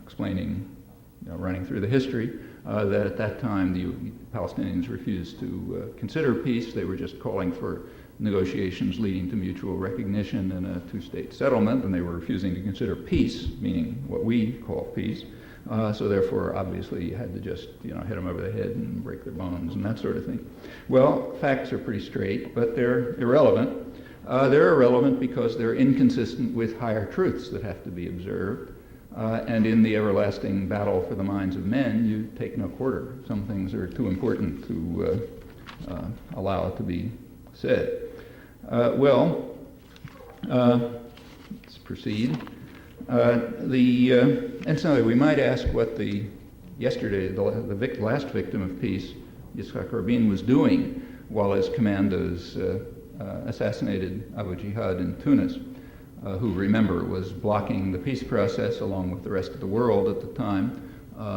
explaining, running through the history, that at that time the Palestinians refused to consider peace. They were just calling for negotiations leading to mutual recognition and a two-state settlement, and they were refusing to consider peace, meaning what we call peace. So therefore, obviously, you had to just, hit them over the head and break their bones and that sort of thing. Well, facts are pretty straight, but they're irrelevant. They're irrelevant because they're inconsistent with higher truths that have to be observed. And in the everlasting battle for the minds of men, you take no quarter. Some things are too important to allow it to be said. Let's proceed. And so we might ask what the last victim of peace, Yitzhak Rabin, was doing while his commandos assassinated Abu Jihad in Tunis, who, remember, was blocking the peace process along with the rest of the world at the time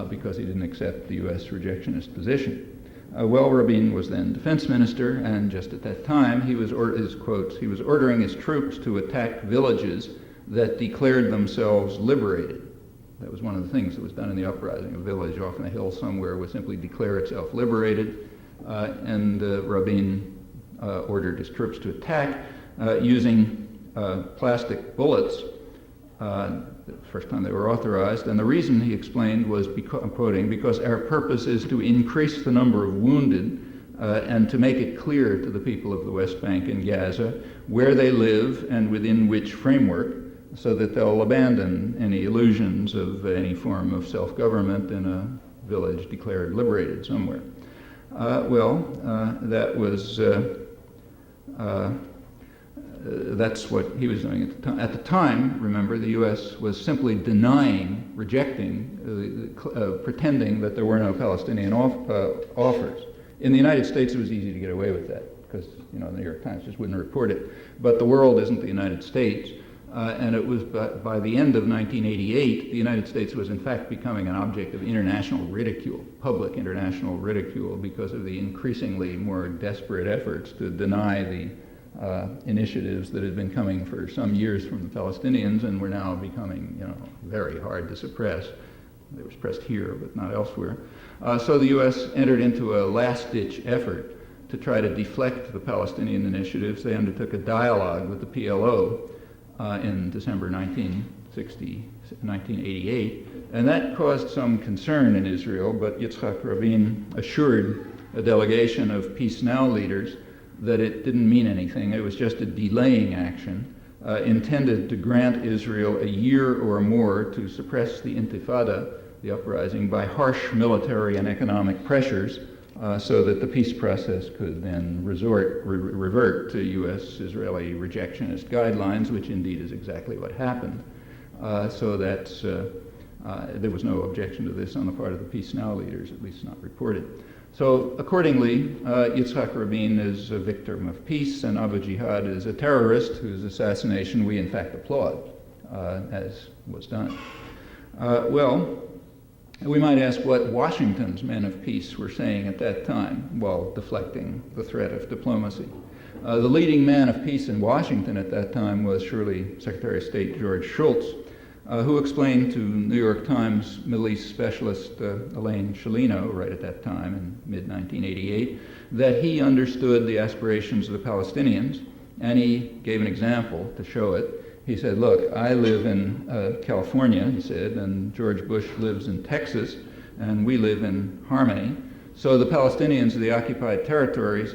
because he didn't accept the U.S. rejectionist position. Well, Rabin was then defense minister, and just at that time, he was ordering his troops to attack villages that declared themselves liberated. That was one of the things that was done in the uprising. A village off on a hill somewhere would simply declare itself liberated, and Rabin ordered his troops to attack using plastic bullets. The first time they were authorized, and the reason, he explained, was, I'm quoting, because our purpose is to increase the number of wounded and to make it clear to the people of the West Bank and Gaza where they live and within which framework, so that they'll abandon any illusions of any form of self-government in a village declared liberated somewhere. That was that's what he was doing at the time. At the time, remember, the U.S. was simply denying, rejecting, pretending that there were no Palestinian offers. In the United States, it was easy to get away with that because, the New York Times just wouldn't report it. But the world isn't the United States, and it was by the end of 1988, the United States was in fact becoming an object of international ridicule, public international ridicule, because of the increasingly more desperate efforts to deny the initiatives that had been coming for some years from the Palestinians and were now becoming, very hard to suppress. They were suppressed here, but not elsewhere. So the U.S. entered into a last-ditch effort to try to deflect the Palestinian initiatives. They undertook a dialogue with the PLO in December 1988, and that caused some concern in Israel, but Yitzhak Rabin assured a delegation of Peace Now leaders that it didn't mean anything. It was just a delaying action intended to grant Israel a year or more to suppress the Intifada, the uprising, by harsh military and economic pressures so that the peace process could then revert to U.S.-Israeli rejectionist guidelines, which indeed is exactly what happened. So that's, there was no objection to this on the part of the Peace Now leaders, at least not reported. So accordingly, Yitzhak Rabin is a victim of peace, and Abu Jihad is a terrorist whose assassination we in fact applaud, as was done. We might ask what Washington's men of peace were saying at that time while deflecting the threat of diplomacy. The leading man of peace in Washington at that time was surely Secretary of State George Shultz, who explained to New York Times Middle East specialist Elaine Sciolino, right at that time in mid-1988, that he understood the aspirations of the Palestinians, and he gave an example to show it. He said, look, I live in California, he said, and George Bush lives in Texas, and we live in harmony. So the Palestinians of the occupied territories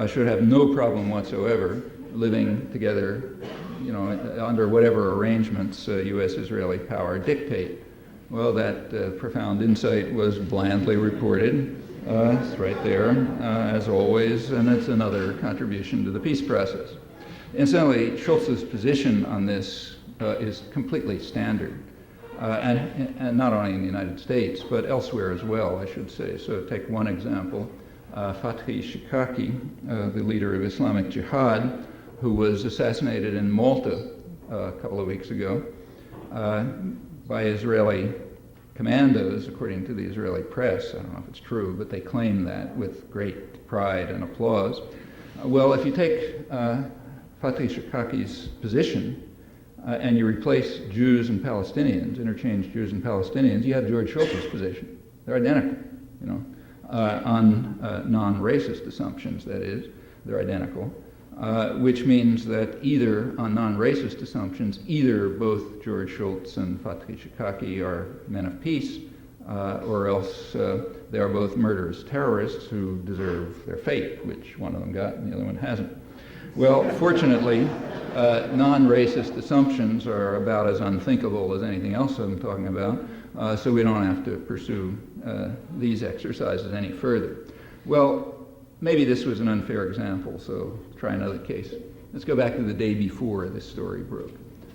should have no problem whatsoever living together, under whatever arrangements U.S.-Israeli power dictate. Well, that profound insight was blandly reported. It's right there, as always, and it's another contribution to the peace process. Incidentally, Schultz's position on this is completely standard, and not only in the United States, but elsewhere as well, I should say. So take one example, Fathi Shikaki, the leader of Islamic Jihad, who was assassinated in Malta a couple of weeks ago by Israeli commandos, according to the Israeli press. I don't know if it's true, but they claim that with great pride and applause. Well, if you take Fathi Shikaki's position and you replace Jews and Palestinians, interchange Jews and Palestinians, you have George Shultz's position. They're identical, on non-racist assumptions, that is. They're identical. Which means that either, on non-racist assumptions, either both George Shultz and Fathi Shikaki are men of peace, or else they are both murderous terrorists who deserve their fate, which one of them got and the other one hasn't. Well, fortunately, non-racist assumptions are about as unthinkable as anything else I'm talking about, so we don't have to pursue these exercises any further. Well, maybe this was an unfair example, so try another case. Let's go back to the day before this story broke.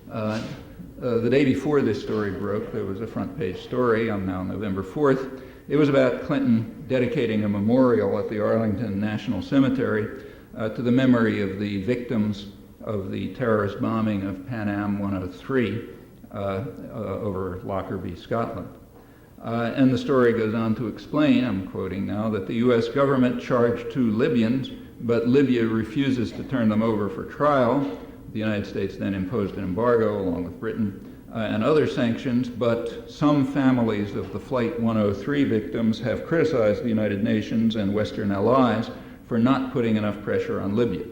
The day before this story broke, there was a front page story on now November 4th. It was about Clinton dedicating a memorial at the Arlington National Cemetery to the memory of the victims of the terrorist bombing of Pan Am 103 over Lockerbie, Scotland. And the story goes on to explain, I'm quoting now, that the U.S. government charged 2 Libyans, but Libya refuses to turn them over for trial. The United States then imposed an embargo along with Britain and other sanctions, but some families of the Flight 103 victims have criticized the United Nations and Western allies for not putting enough pressure on Libya.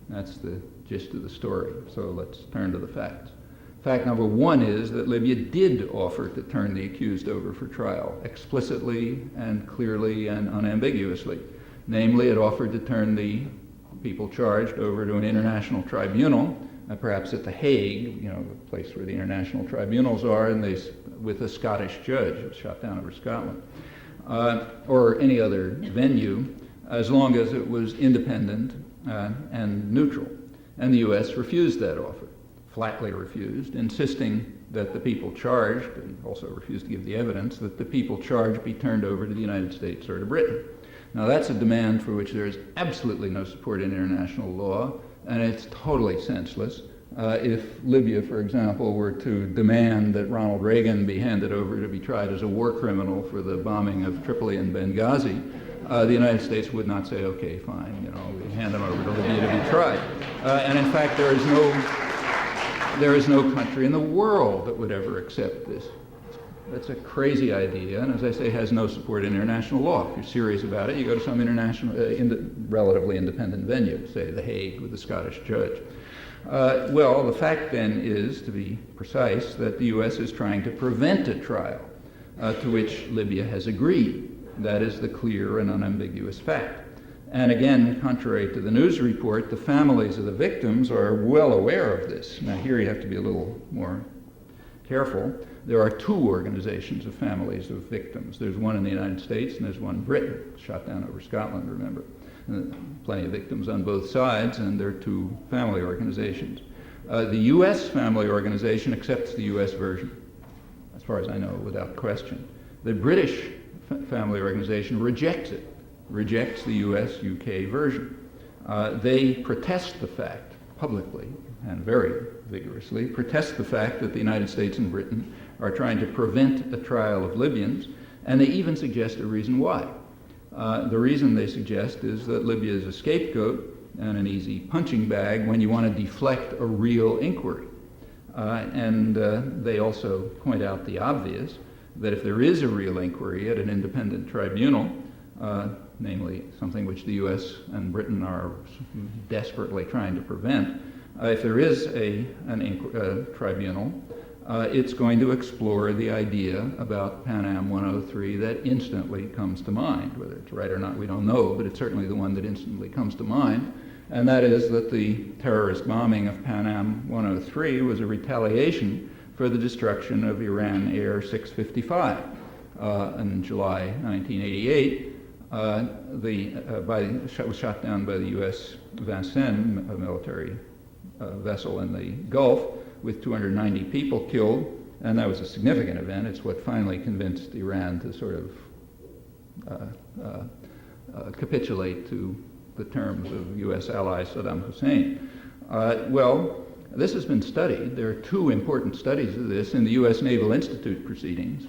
That's the gist of the story. So let's turn to the facts. Fact number 1 is that Libya did offer to turn the accused over for trial, explicitly and clearly and unambiguously. Namely, it offered to turn the people charged over to an international tribunal, perhaps at The Hague, the place where the international tribunals are, and with a Scottish judge. It was shot down over Scotland, or any other venue, as long as it was independent and neutral. And the U.S. refused that offer, flatly refused, insisting that the people charged, and also refused to give the evidence, that the people charged be turned over to the United States or to Britain. Now that's a demand for which there is absolutely no support in international law, and it's totally senseless. If Libya, for example, were to demand that Ronald Reagan be handed over to be tried as a war criminal for the bombing of Tripoli and Benghazi, the United States would not say, okay, fine, we hand him over to Libya to be tried. And in fact, there is no country in the world that would ever accept this. That's a crazy idea, and as I say, has no support in international law. If you're serious about it, you go to some international, relatively independent venue, say The Hague with a Scottish judge. Well, the fact then is, to be precise, that the U.S. is trying to prevent a trial to which Libya has agreed. That is the clear and unambiguous fact. And again, contrary to the news report, the families of the victims are well aware of this. Now here you have to be a little more careful. There are 2 organizations of families of victims. There's one in the United States and there's one in Britain, shot down over Scotland, remember. Plenty of victims on both sides, and there are 2 family organizations. The U.S. family organization accepts the U.S. version, as far as I know, without question. The British family organization rejects it, rejects the U.S.-UK version. They protest the fact publicly and very vigorously, protest the fact that the United States and Britain are trying to prevent a trial of Libyans, and they even suggest a reason why. The reason they suggest is that Libya is a scapegoat and an easy punching bag when you want to deflect a real inquiry. And they also point out the obvious, that if there is a real inquiry at an independent tribunal, namely something which the U.S. and Britain are desperately trying to prevent, if there is a tribunal, it's going to explore the idea about Pan Am 103 that instantly comes to mind. Whether it's right or not, we don't know, but it's certainly the one that instantly comes to mind, and that is that the terrorist bombing of Pan Am 103 was a retaliation for the destruction of Iran Air 655 in July 1988. It was shot down by the U.S. Vincennes, a military vessel in the Gulf, with 290 people killed, and that was a significant event. It's what finally convinced Iran to sort of capitulate to the terms of U.S. ally Saddam Hussein. Well, this has been studied. There are 2 important studies of this in the U.S. Naval Institute proceedings,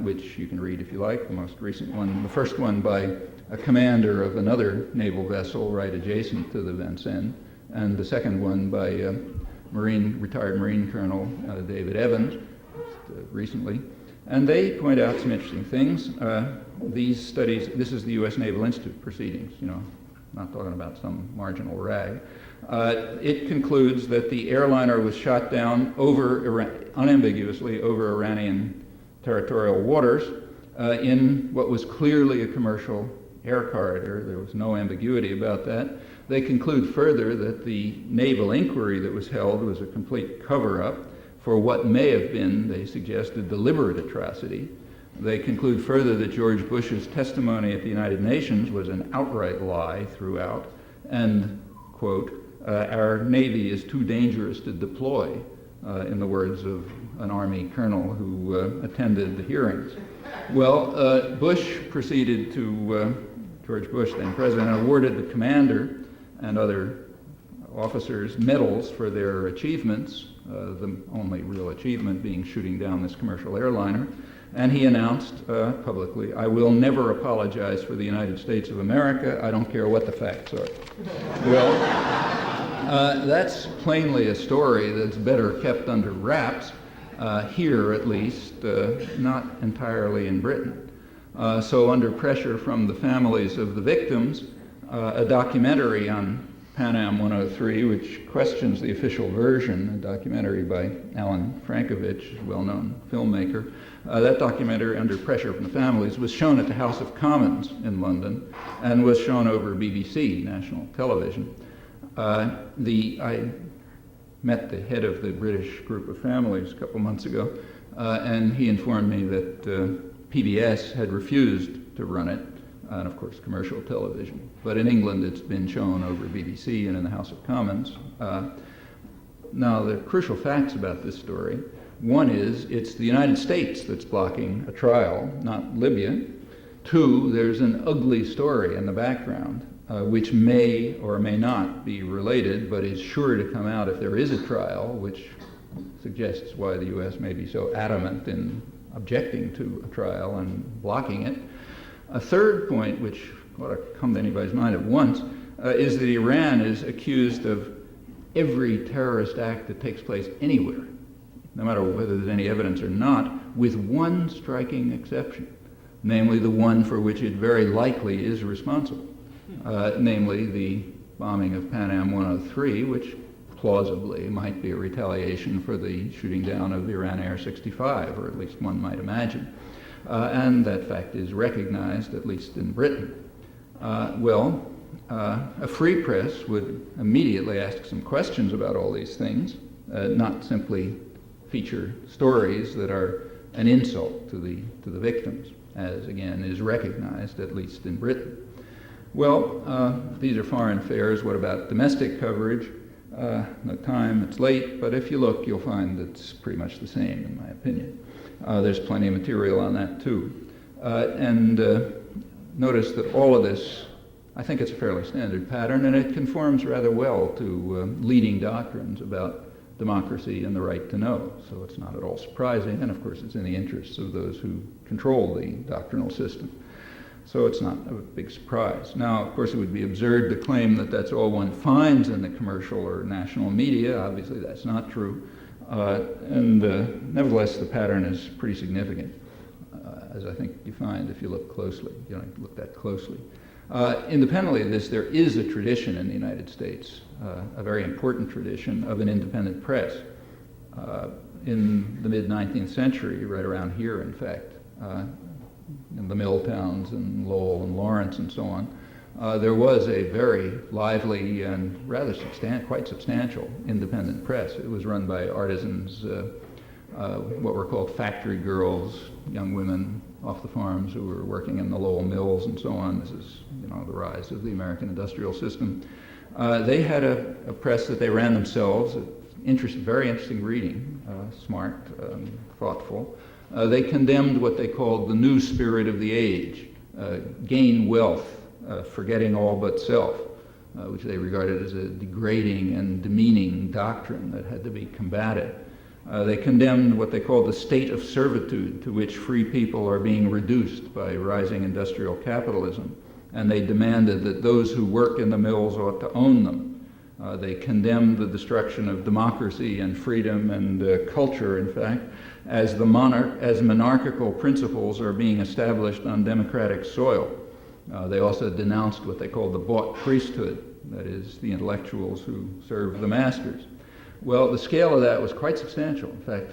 which you can read if you like. The most recent one, the first one by a commander of another naval vessel right adjacent to the Vincennes, and the second one by retired Marine Colonel David Evans, recently. And they point out some interesting things. These studies, this is the U.S. Naval Institute proceedings, not talking about some marginal rag. It concludes that the airliner was shot down unambiguously over Iranian territorial waters in what was clearly a commercial air corridor. There was no ambiguity about that. They conclude further that the naval inquiry that was held was a complete cover-up for what may have been, they suggested, deliberate atrocity. They conclude further that George Bush's testimony at the United Nations was an outright lie throughout, and, quote, our Navy is too dangerous to deploy, in the words of an Army colonel who attended the hearings. Well, Bush proceeded to, George Bush, then president, awarded the commander and other officers medals for their achievements, the only real achievement being shooting down this commercial airliner. And he announced publicly, "I will never apologize for the United States of America. I don't care what the facts are." Well, that's plainly a story that's better kept under wraps, here at least, not entirely in Britain. So under pressure from the families of the victims, a documentary on Pan Am 103, which questions the official version, a documentary by Alan Frankovich, a well-known filmmaker. That documentary, under pressure from the families, was shown at the House of Commons in London and was shown over BBC, national television. I met the head of the British group of families a couple months ago, and he informed me that PBS had refused to run it, and of course commercial television. But in England it's been shown over BBC and in the House of Commons. Now, the crucial facts about this story: one is it's the United States that's blocking a trial, not Libya. Two, there's an ugly story in the background, which may or may not be related, but is sure to come out if there is a trial, which suggests why the U.S. may be so adamant in objecting to a trial and blocking it. A third point, which ought to come to anybody's mind at once, is that Iran is accused of every terrorist act that takes place anywhere, no matter whether there's any evidence or not, with one striking exception, namely the one for which it very likely is responsible, namely the bombing of Pan Am 103, which plausibly might be a retaliation for the shooting down of Iran Air 65, or at least one might imagine. And that fact is recognized, at least in Britain. A free press would immediately ask some questions about all these things, not simply feature stories that are an insult to the victims, as again is recognized, at least in Britain. Well, these are foreign affairs. What about domestic coverage? No time, it's late, but if you look, you'll find it's pretty much the same, in my opinion. There's plenty of material on that, too. Notice that all of this, I think it's a fairly standard pattern, and it conforms rather well to leading doctrines about democracy and the right to know. So it's not at all surprising, and of course it's in the interests of those who control the doctrinal system. So it's not a big surprise. Now, of course, it would be absurd to claim that that's all one finds in the commercial or national media. Obviously, that's not true. Nevertheless, the pattern is pretty significant, as I think you find if you look closely. You don't look that closely. Independently of this, there is a tradition in the United States, a very important tradition of an independent press. In the mid-19th century, right around here, in fact, in the mill towns and Lowell and Lawrence and so on, there was a very lively and rather quite substantial independent press. It was run by artisans, what were called factory girls, young women off the farms who were working in the Lowell mills and so on. This is, the rise of the American industrial system. They had a press that they ran themselves. Very interesting reading, smart, thoughtful. They condemned what they called the new spirit of the age, gain wealth, forgetting all but self, which they regarded as a degrading and demeaning doctrine that had to be combated. They condemned what they called the state of servitude to which free people are being reduced by rising industrial capitalism, and they demanded that those who work in the mills ought to own them. They condemned the destruction of democracy and freedom and culture, in fact, as monarchical principles are being established on democratic soil. They also denounced what they called the bought priesthood, that is, the intellectuals who serve the masters. Well, the scale of that was quite substantial. In fact,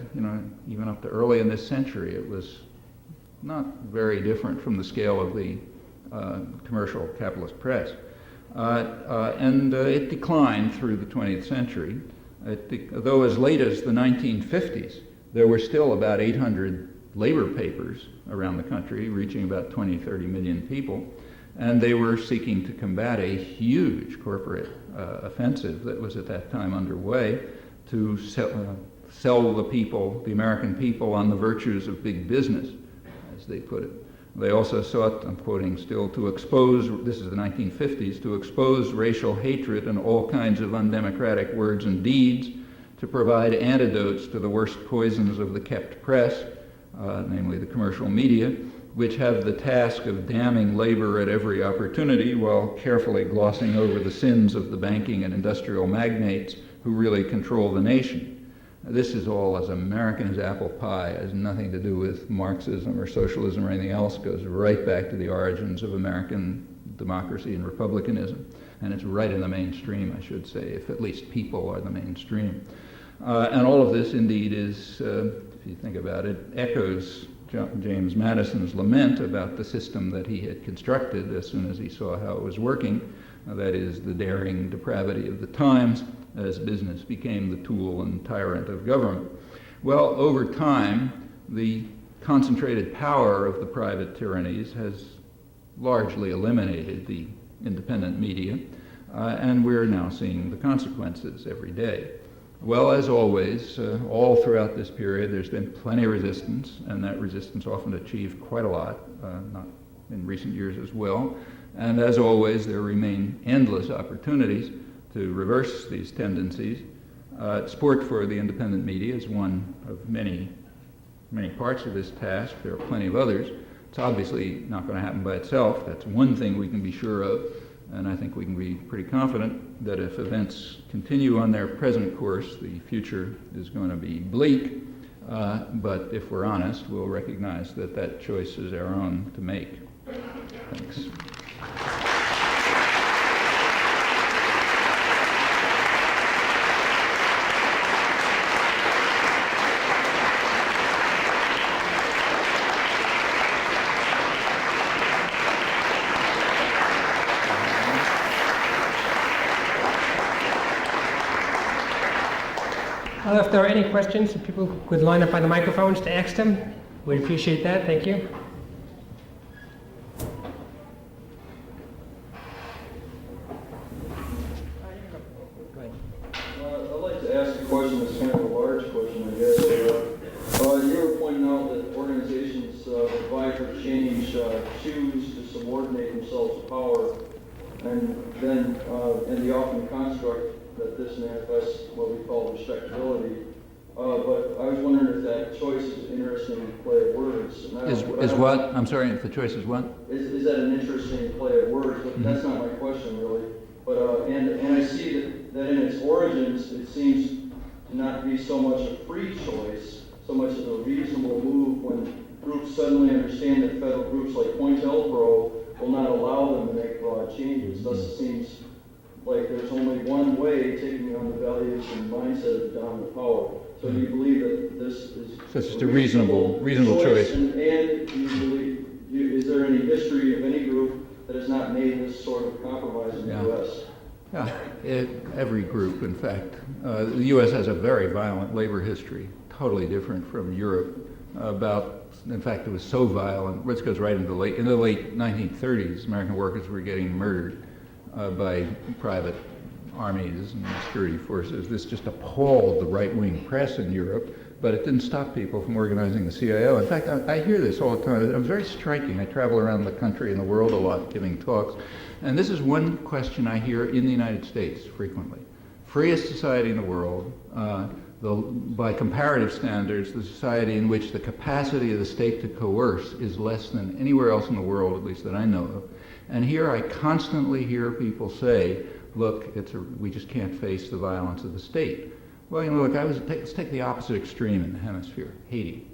even up to early in this century, it was not very different from the scale of the commercial capitalist press. It declined through the 20th century. Though as late as the 1950s, there were still about 800 labor papers around the country, reaching about 20, 30 million people, and they were seeking to combat a huge corporate offensive that was at that time underway to sell the American people on the virtues of big business, as they put it. They also sought, I'm quoting still, to expose, this is the 1950s, to expose racial hatred and all kinds of undemocratic words and deeds, to provide antidotes to the worst poisons of the kept press, namely the commercial media, which have the task of damning labor at every opportunity while carefully glossing over the sins of the banking and industrial magnates who really control the nation. This is all as American as apple pie, has nothing to do with Marxism or socialism or anything else, goes right back to the origins of American democracy and republicanism. And it's right in the mainstream, I should say, if at least people are the mainstream. And all of this indeed is, if you think about it, echoes James Madison's lament about the system that he had constructed as soon as he saw how it was working, that is, the daring depravity of the times as business became the tool and tyrant of government. Well, over time, the concentrated power of the private tyrannies has largely eliminated the independent media, and we're now seeing the consequences every day. Well, as always, all throughout this period, there's been plenty of resistance, and that resistance often achieved quite a lot, not in recent years as well. And as always, there remain endless opportunities to reverse these tendencies. Support for the independent media is one of many parts of this task. There are plenty of others. It's obviously not going to happen by itself. That's one thing we can be sure of. And I think we can be pretty confident that if events continue on their present course, the future is going to be bleak. But if we're honest, we'll recognize that that choice is our own to make. Thanks. If there are any questions, if people could line up by the microphones to ask them, we'd appreciate that. Thank you. I'd like to ask a question that's kind of a large question, I guess. You were pointing out that organizations that vie for change choose to subordinate themselves to power, and then and the often construct that this manifests what we call respectability. But I was wondering if that choice is an interesting play of words. Is what? I'm sorry, if the choice is what? Is that an interesting play of words? But that's not my question, really. But and I see that in its origins, it seems to not be so much a free choice, so much as a reasonable move when groups suddenly understand that federal groups like COINTELPRO will not allow them to make broad changes. Thus, it seems like there's only one way, taking on the values and mindset of the dominant power. So do you believe that this is So it's just a reasonable choice. And do you believe, is there any history of any group that has not made this sort of compromise in the U.S.? Yeah, every group, in fact. The U.S. has a very violent labor history, totally different from Europe. In fact, it was so violent, this goes right into in the late 1930s, American workers were getting murdered by private armies and security forces. This just appalled the right-wing press in Europe, but it didn't stop people from organizing the CIO. In fact, I hear this all the time. It's very striking. I travel around the country and the world a lot giving talks, and this is one question I hear in the United States frequently. Freest society in the world, by comparative standards, the society in which the capacity of the state to coerce is less than anywhere else in the world, at least that I know of. And here I constantly hear people say, look, we just can't face the violence of the state. Well, look, let's take the opposite extreme in the hemisphere, Haiti,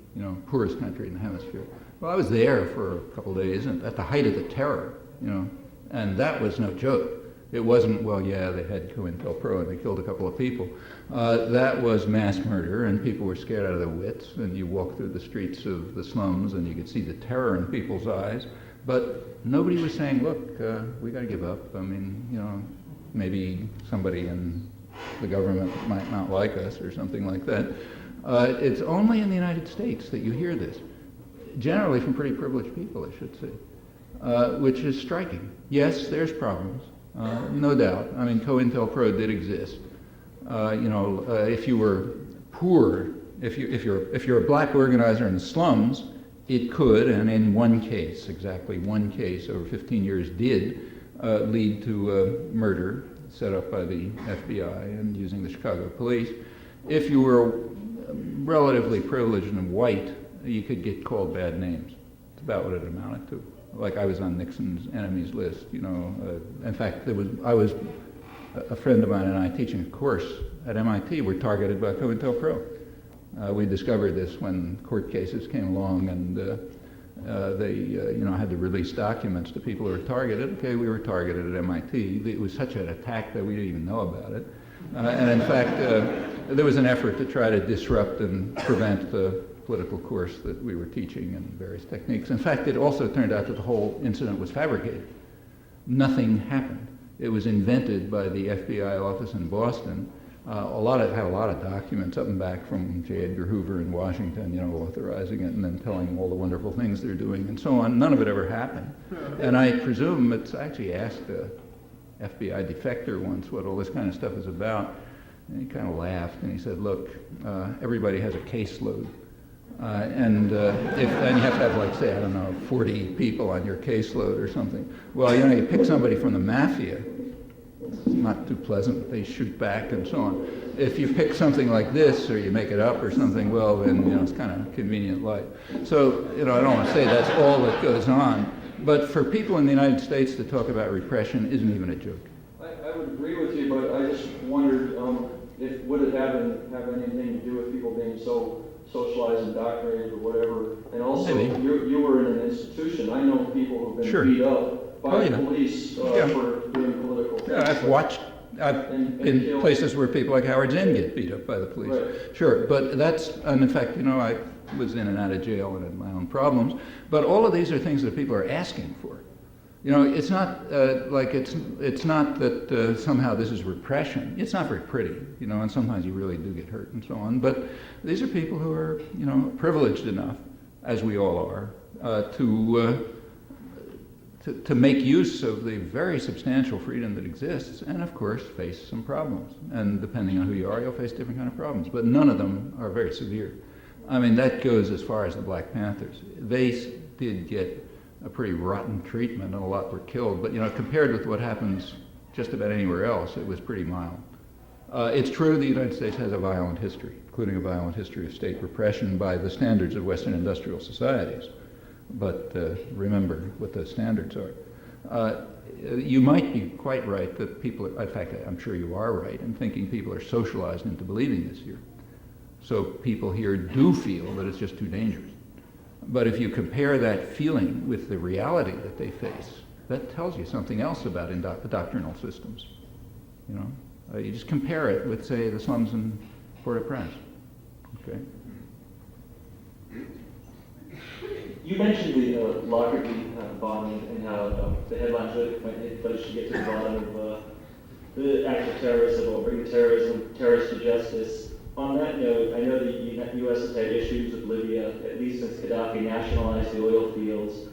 poorest country in the hemisphere. Well, I was there for a couple of days and at the height of the terror, and that was no joke. It wasn't, well, yeah, they had COINTELPRO and they killed a couple of people. That was mass murder, and people were scared out of their wits, and you walk through the streets of the slums and you could see the terror in people's eyes. But nobody was saying, look, we got to give up. I mean, maybe somebody in the government might not like us or something like that. It's only in the United States that you hear this, generally from pretty privileged people, I should say, which is striking. Yes, there's problems, no doubt. I mean, COINTELPRO did exist. If you were poor, if you're a black organizer in the slums, it could, and in one case, exactly one case over 15 years did, lead to murder set up by the FBI and using the Chicago police. If you were relatively privileged and white you could get called bad names. It's about what it amounted to. Like I was on Nixon's enemies list, you know. In fact, a friend of mine and I teaching a course at MIT were targeted by COINTELPRO. We discovered this when court cases came along and they had to release documents to people who were targeted. Okay, we were targeted at MIT. It was such an attack that we didn't even know about it. And in fact, there was an effort to try to disrupt and prevent the political course that we were teaching and various techniques. In fact, it also turned out that the whole incident was fabricated. Nothing happened. It was invented by the FBI office in Boston. Had a lot of documents up and back from J. Edgar Hoover in Washington, authorizing it and then telling all the wonderful things they're doing and so on. None of it ever happened. And I presume I actually asked a FBI defector once what all this kind of stuff is about. And he kind of laughed and he said, look, everybody has a caseload. And you have to have, like, say, 40 people on your caseload or something. Well, you pick somebody from the mafia, it's not too pleasant. They shoot back and so on. If you pick something like this or you make it up or something, well, then, it's kind of convenient life. So, I don't want to say that's all that goes on. But for people in the United States to talk about repression isn't even a joke. I would agree with you, but I just wondered would it have anything to do with people being so socialized, indoctrinated, or whatever? And also, you were in an institution. I know people who've been beat up by police for doing political things. Yeah, I've been places where people like Howard Zinn get beat up by the police. Right. Sure, but and in fact, I was in and out of jail and had my own problems. But all of these are things that people are asking for. It's not it's not that somehow this is repression. It's not very pretty, and sometimes you really do get hurt and so on. But these are people who are, privileged enough, as we all are, to make use of the very substantial freedom that exists, and of course face some problems. And depending on who you are, you'll face different kind of problems. But none of them are very severe. I mean, that goes as far as the Black Panthers. They did get a pretty rotten treatment, and a lot were killed. But compared with what happens just about anywhere else, it was pretty mild. It's true the United States has a violent history, including a violent history of state repression by the standards of Western industrial societies. But remember what those standards are. You might be quite right that people, in fact, I'm sure you are right in thinking people are socialized into believing this here. So people here do feel that it's just too dangerous. But if you compare that feeling with the reality that they face, that tells you something else about doctrinal systems. You just compare it with, say, the slums in Port-au-Prince. Okay. You mentioned the Lockerbie bombing and how the headlines should get to the bottom of the act of terrorism or bring terrorists to justice. On that note, I know that the U.S. has had issues with Libya, at least since Gaddafi nationalized the oil fields.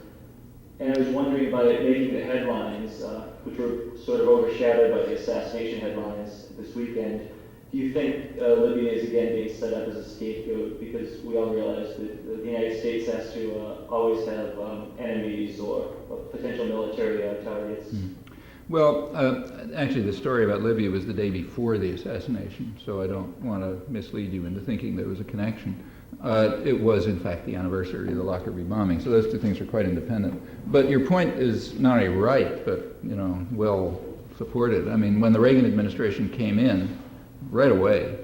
And I was wondering about it making the headlines, which were sort of overshadowed by the assassination headlines this weekend. Do you think Libya is again being set up as a scapegoat? Because we all realize that the United States has to always have enemies or potential military targets. Mm. Well, actually the story about Libya was the day before the assassination, so I don't want to mislead you into thinking there was a connection. It was, in fact, the anniversary of the Lockerbie bombing, so those two things are quite independent. But your point is not only right, but well supported. I mean, when the Reagan administration came in, right away,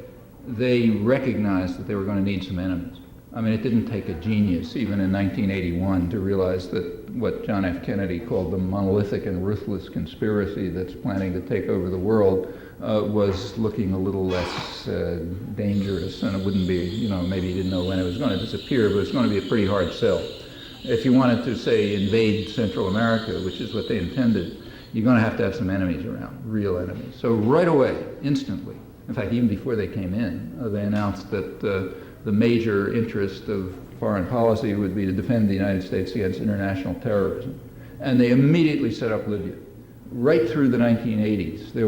they recognized that they were going to need some enemies. I mean, it didn't take a genius, even in 1981, to realize that what John F. Kennedy called the monolithic and ruthless conspiracy that's planning to take over the world was looking a little less dangerous, and it wouldn't be, maybe he didn't know when it was going to disappear, but it's going to be a pretty hard sell. If you wanted to, say, invade Central America, which is what they intended, you're going to have some enemies around, real enemies. So right away, instantly, in fact, even before they came in, they announced that the major interest of foreign policy would be to defend the United States against international terrorism. And they immediately set up Libya. Right through the 1980s, there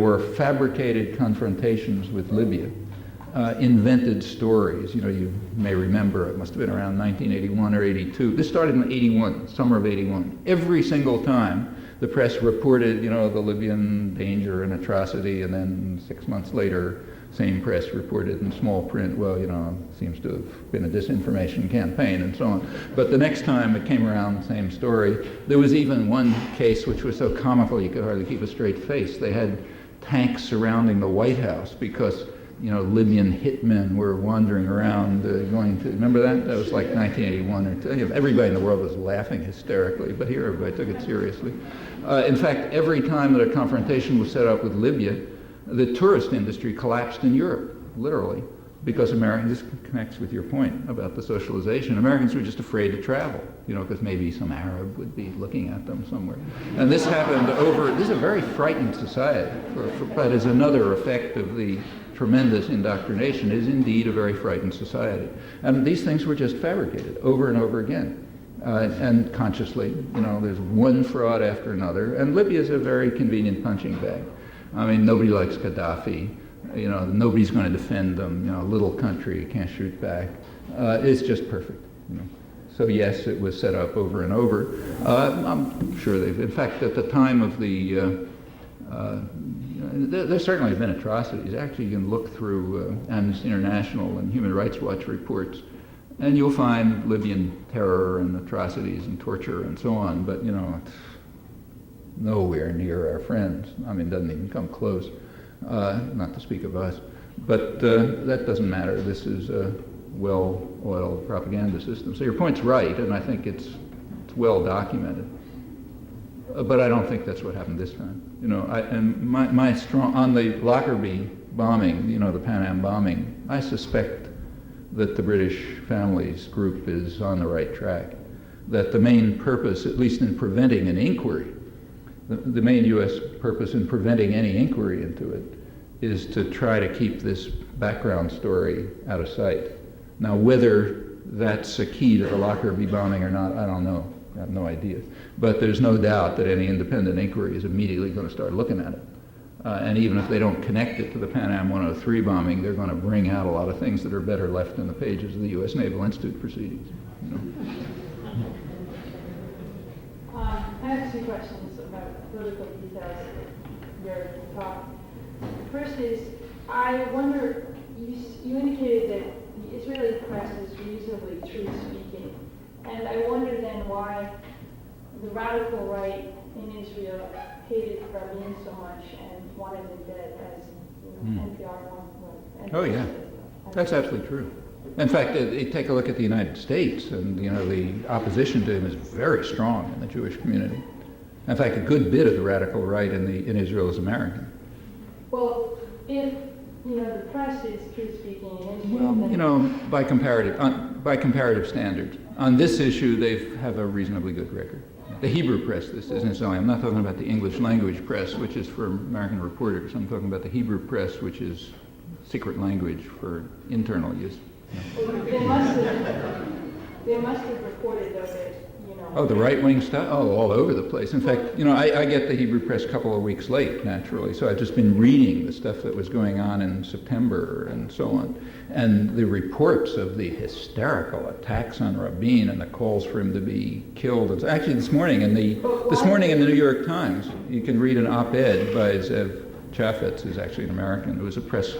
were fabricated confrontations with Libya, invented stories. You may remember, it must have been around 1981 or 82. This started in 81, summer of 81. Every single time the press reported, the Libyan danger and atrocity, and then 6 months later, same press reported in small print, well, seems to have been a disinformation campaign and so on. But the next time it came around, same story. There was even one case which was so comical you could hardly keep a straight face. They had tanks surrounding the White House because, Libyan hitmen were wandering around remember that? That was like 1981 or two. Everybody in the world was laughing hysterically, but here everybody took it seriously. In fact, every time that a confrontation was set up with Libya, the tourist industry collapsed in Europe, literally, because this connects with your point about the socialization. Americans were just afraid to travel, because maybe some Arab would be looking at them somewhere. And this happened this is a very frightened society, but as another effect of the tremendous indoctrination, is indeed a very frightened society. And these things were just fabricated over and over again. And consciously, there's one fraud after another, and Libya is a very convenient punching bag. I mean, nobody likes Gaddafi. Nobody's going to defend them. Little country, can't shoot back. It's just perfect. So yes, it was set up over and over. I'm sure in fact, at the time of there certainly have been atrocities. Actually, you can look through Amnesty International and Human Rights Watch reports, and you'll find Libyan terror and atrocities and torture and so on. But it's nowhere near our friends. I mean, it doesn't even come close, not to speak of us. But that doesn't matter. This is a well-oiled propaganda system. So your point's right, and I think it's well documented. But I don't think that's what happened this time. On the Lockerbie bombing, the Pan Am bombing, I suspect that the British families group is on the right track. That the main purpose, at least in preventing an inquiry, the main U.S. purpose in preventing any inquiry into it is to try to keep this background story out of sight. Now, whether that's a key to the Lockerbie bombing or not, I don't know. I have no idea. But there's no doubt that any independent inquiry is immediately going to start looking at it. And even if they don't connect it to the Pan Am 103 bombing, they're going to bring out a lot of things that are better left in the pages of the U.S. Naval Institute proceedings. I have two questions about political details of your talk. The first is, I wonder, you indicated that the Israeli press is reasonably truth-speaking, and I wonder then why the radical right in Israel hated Rabin so much and wanted him dead, as NPR wanted. Oh yeah, that's absolutely true. In fact, take a look at the United States, and the opposition to him is very strong in the Jewish community. In fact, a good bit of the radical right in Israel is American. Well, if the press is truth-speaking in Israel, well, by comparative standards, on this issue they have a reasonably good record. The Hebrew press, this isn't only. I'm not talking about the English language press, which is for American reporters. I'm talking about the Hebrew press, which is secret language for internal use. They must have reported, though, that, Oh, the right-wing stuff? Oh, all over the place. In fact, I get the Hebrew press a couple of weeks late, naturally, so I've just been reading the stuff that was going on in September and so on. And the reports of the hysterical attacks on Rabin and the calls for him to be killed. Actually, this morning in the New York Times, you can read an op-ed by Zev Chafetz, who's actually an American, who was a press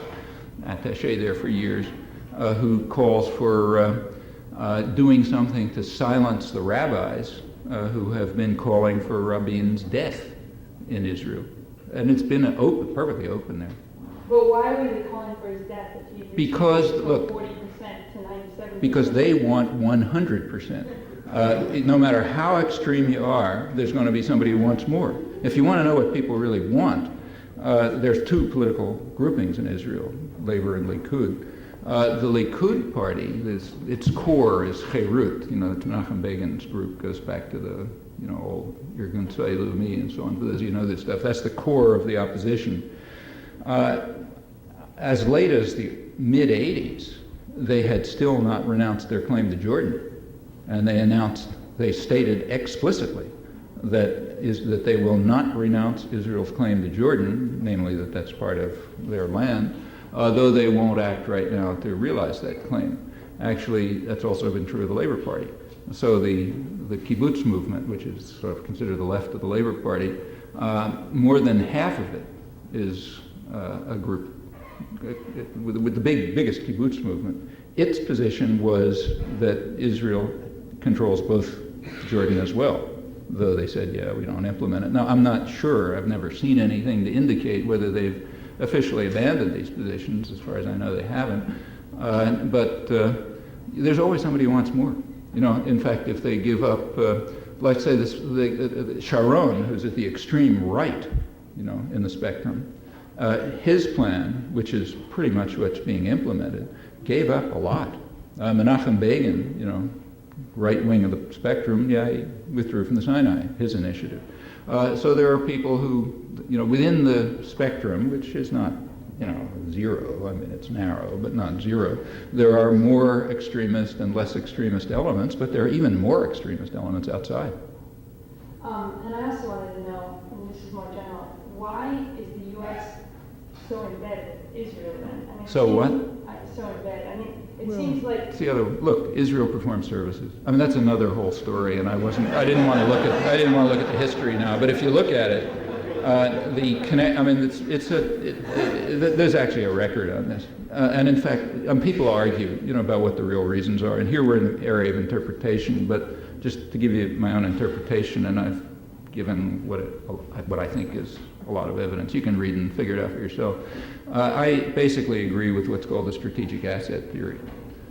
attaché there for years, who calls for doing something to silence the rabbis who have been calling for Rabin's death in Israel. And it's been perfectly open there. But why were they calling for his death if he Because, look, 40% to 97%? because they want 100%. No matter how extreme you are, there's going to be somebody who wants more. If you want to know what people really want, there's two political groupings in Israel, Labor and Likud. The Likud party, its core is Cherut. Menachem Begin's group goes back to the, old Irgun Tzvai Leumi and so on. For those of you who know this stuff, that's the core of the opposition. As late as the mid-'80s, they had still not renounced their claim to Jordan, and they stated explicitly that they will not renounce Israel's claim to Jordan, namely that that's part of their land, though they won't act right now to realize that claim. Actually, that's also been true of the Labor Party. So the kibbutz movement, which is sort of considered the left of the Labor Party, more than half of it is a group with the biggest kibbutz movement. Its position was that Israel controls both Jordan as well, though they said, yeah, we don't implement it. Now, I'm not sure. I've never seen anything to indicate whether they've officially abandoned these positions. As far as I know, they haven't. But there's always somebody who wants more. You know, in fact, if they give up, let's say Sharon, who's at the extreme right, you know, in the spectrum, his plan, which is pretty much what's being implemented, gave up a lot. Menachem Begin, you know, right wing of the spectrum, yeah, he withdrew from the Sinai, his initiative. So there are people who, you know, within the spectrum, which is not, you know, zero, I mean, it's narrow, but not zero, there are more extremist and less extremist elements, but there are even more extremist elements outside. And I also wanted to know, and this is more general, why is the U.S. so embedded with Israel then? I mean, So what? So embedded. I mean, it seems like... It's the other. Look, Israel performs services. I mean, that's another whole story, and I didn't want to look at the history now. But if you look at it, there's actually a record on this, and in fact, people argue, you know, about what the real reasons are. And here we're in the area of interpretation. But just to give you my own interpretation, and I've given what I think is a lot of evidence. You can read and figure it out for yourself. I basically agree with what's called the strategic asset theory.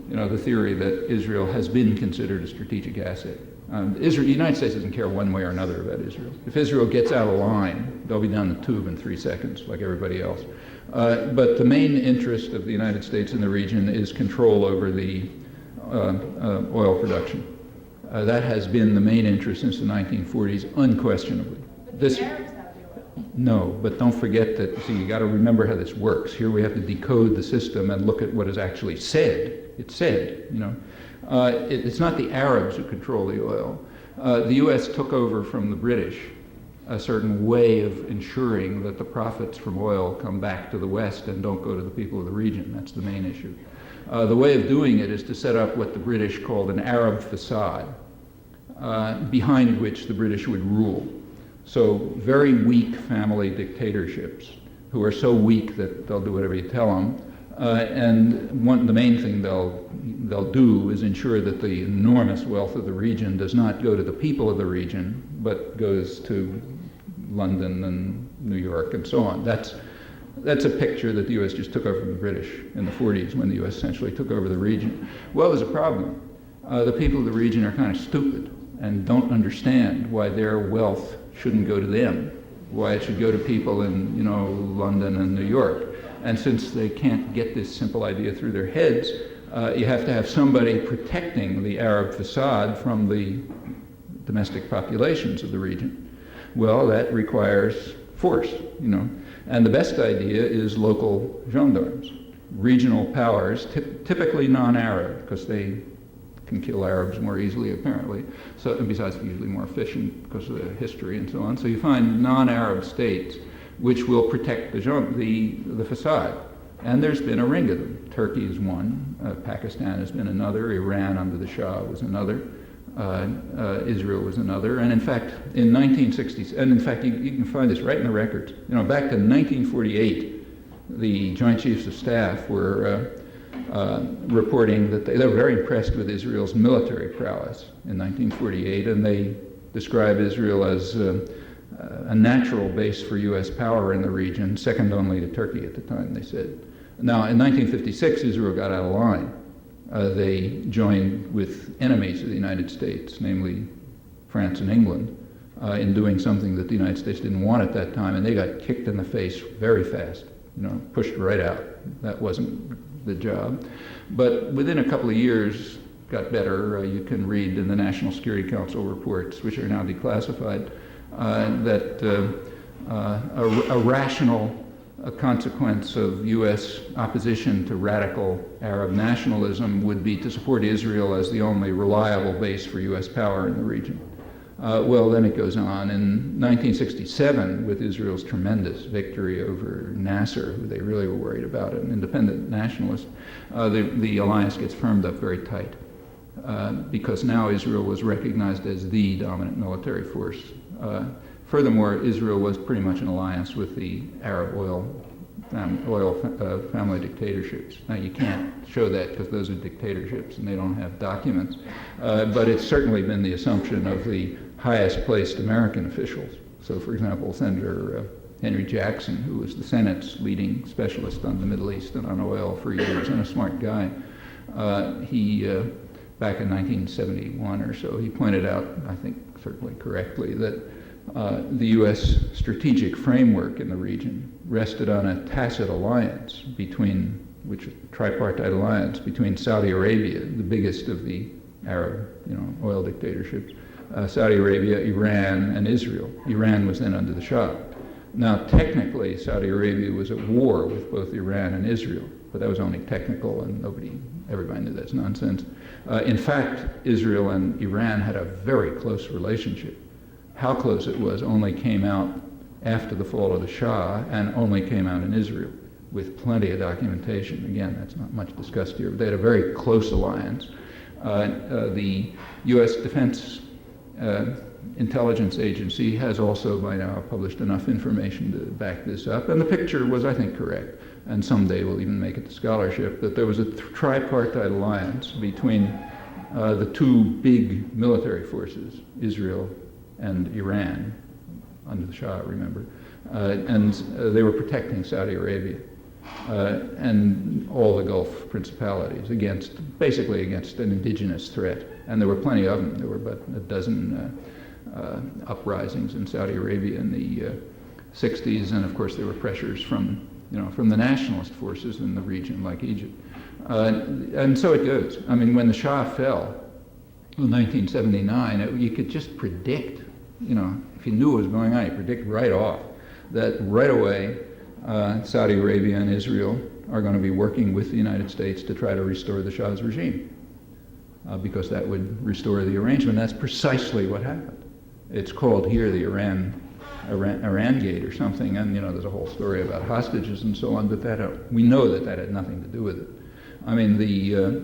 You know, the theory that Israel has been considered a strategic asset. The United States doesn't care one way or another about Israel. If Israel gets out of line, they'll be down the tube in 3 seconds, like everybody else. But the main interest of the United States in the region is control over the oil production. That has been the main interest since the 1940s, unquestionably. No, but don't forget that, see, you got to remember how this works. Here we have to decode the system and look at what is actually said. It's said, you know. It's not the Arabs who control the oil. The U.S. took over from the British a certain way of ensuring that the profits from oil come back to the West and don't go to the people of the region. That's the main issue. The way of doing it is to set up what the British called an Arab facade, behind which the British would rule. So very weak family dictatorships who are so weak that they'll do whatever you tell them. The main thing they'll do is ensure that the enormous wealth of the region does not go to the people of the region, but goes to London and New York and so on. That's a picture that the U.S. just took over from the British in the 40s when the U.S. essentially took over the region. Well, there's a problem. The people of the region are kind of stupid and don't understand why their wealth shouldn't go to them, why it should go to people in, you know, London and New York. And since they can't get this simple idea through their heads, you have to have somebody protecting the Arab facade from the domestic populations of the region. Well, that requires force, you know. And the best idea is local gendarmes, regional powers, typically non-Arab, because they can kill Arabs more easily, apparently. So, and besides, usually more efficient because of their history and so on. So you find non-Arab states which will protect the facade. And there's been a ring of them. Turkey is one, Pakistan has been another, Iran under the Shah was another, Israel was another, and in fact, in 1960s, and in fact, you can find this right in the records. You know, back to 1948, the Joint Chiefs of Staff were reporting that they were very impressed with Israel's military prowess in 1948, and they describe Israel as a natural base for U.S. power in the region, second only to Turkey at the time, they said. Now, in 1956, Israel got out of line. They joined with enemies of the United States, namely France and England, in doing something that the United States didn't want at that time, and they got kicked in the face very fast, you know, pushed right out. That wasn't the job. But within a couple of years, got better. You can read in the National Security Council reports, which are now declassified, that a rational consequence of U.S. opposition to radical Arab nationalism would be to support Israel as the only reliable base for U.S. power in the region. Well, then it goes on. In 1967, with Israel's tremendous victory over Nasser, who they really were worried about, an independent nationalist, the alliance gets firmed up very tight. Because now Israel was recognized as the dominant military force. Furthermore, Israel was pretty much an alliance with the Arab oil family dictatorships. Now, you can't show that because those are dictatorships and they don't have documents. But it's certainly been the assumption of the highest placed American officials. So, for example, Senator Henry Jackson, who was the Senate's leading specialist on the Middle East and on oil for years, and a smart guy, back in 1971 or so, he pointed out, I think certainly correctly, that the U.S. strategic framework in the region rested on a tacit alliance tripartite alliance between Saudi Arabia, the biggest of the Arab, oil dictatorships, Saudi Arabia, Iran, and Israel. Iran was then under the Shah. Now, technically, Saudi Arabia was at war with both Iran and Israel, but that was only technical, and everybody knew that's nonsense. In fact, Israel and Iran had a very close relationship. How close it was only came out after the fall of the Shah, and only came out in Israel, with plenty of documentation. Again, that's not much discussed here, but they had a very close alliance. The U.S. Defense Intelligence Agency has also by now published enough information to back this up, and the picture was, I think, correct, and someday we'll even make it to scholarship, that there was a tripartite alliance between the two big military forces, Israel and Iran, under the Shah, remember, and they were protecting Saudi Arabia and all the Gulf principalities basically against an indigenous threat. And there were plenty of them. There were about a dozen uprisings in Saudi Arabia in the 60s, and of course there were pressures from the nationalist forces in the region, like Egypt. And so it goes. I mean, when the Shah fell in 1979, you could just predict, if you knew what was going on, you predict right off that right away Saudi Arabia and Israel are going to be working with the United States to try to restore the Shah's regime, because that would restore the arrangement. That's precisely what happened. It's called here the Iran Gate or something, and there's a whole story about hostages and so on, but we know that had nothing to do with it. I mean, the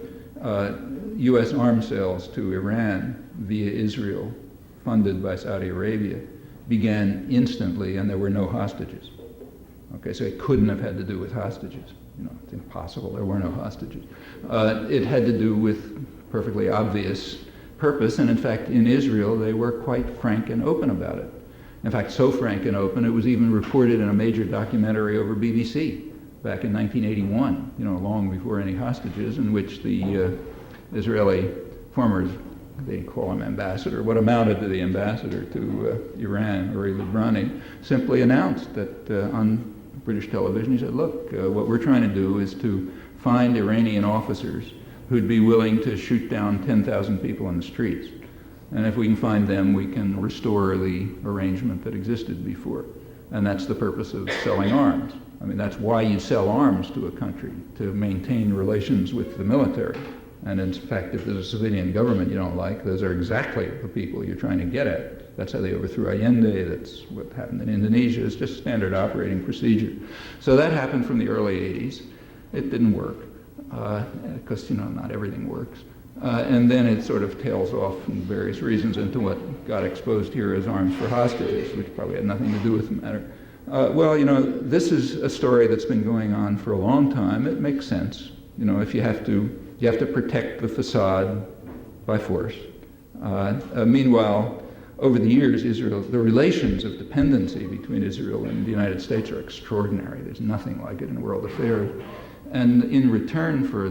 U.S. arms sales to Iran via Israel, funded by Saudi Arabia, began instantly, and there were no hostages. Okay, so it couldn't have had to do with hostages. It's impossible. There were no hostages. It had to do with perfectly obvious purpose, and in fact, in Israel, they were quite frank and open about it. In fact, so frank and open, it was even reported in a major documentary over BBC back in 1981, long before any hostages, in which the Israeli former, they call him ambassador, what amounted to the ambassador to Iran, Uri Librani, simply announced that on British television, he said, look, what we're trying to do is to find Iranian officers who'd be willing to shoot down 10,000 people in the streets. And if we can find them, we can restore the arrangement that existed before. And that's the purpose of selling arms. I mean, that's why you sell arms to a country, to maintain relations with the military. And in fact, if there's a civilian government you don't like, those are exactly the people you're trying to get at. That's how they overthrew Allende. That's what happened in Indonesia. It's just standard operating procedure. So that happened from the early 80s. It didn't work, because, not everything works. And then it sort of tails off for various reasons into what got exposed here as arms for hostages, which probably had nothing to do with the matter. This is a story that's been going on for a long time. It makes sense. If you have to protect the facade by force. Meanwhile, over the years, the relations of dependency between Israel and the United States are extraordinary. There's nothing like it in world affairs. And in return for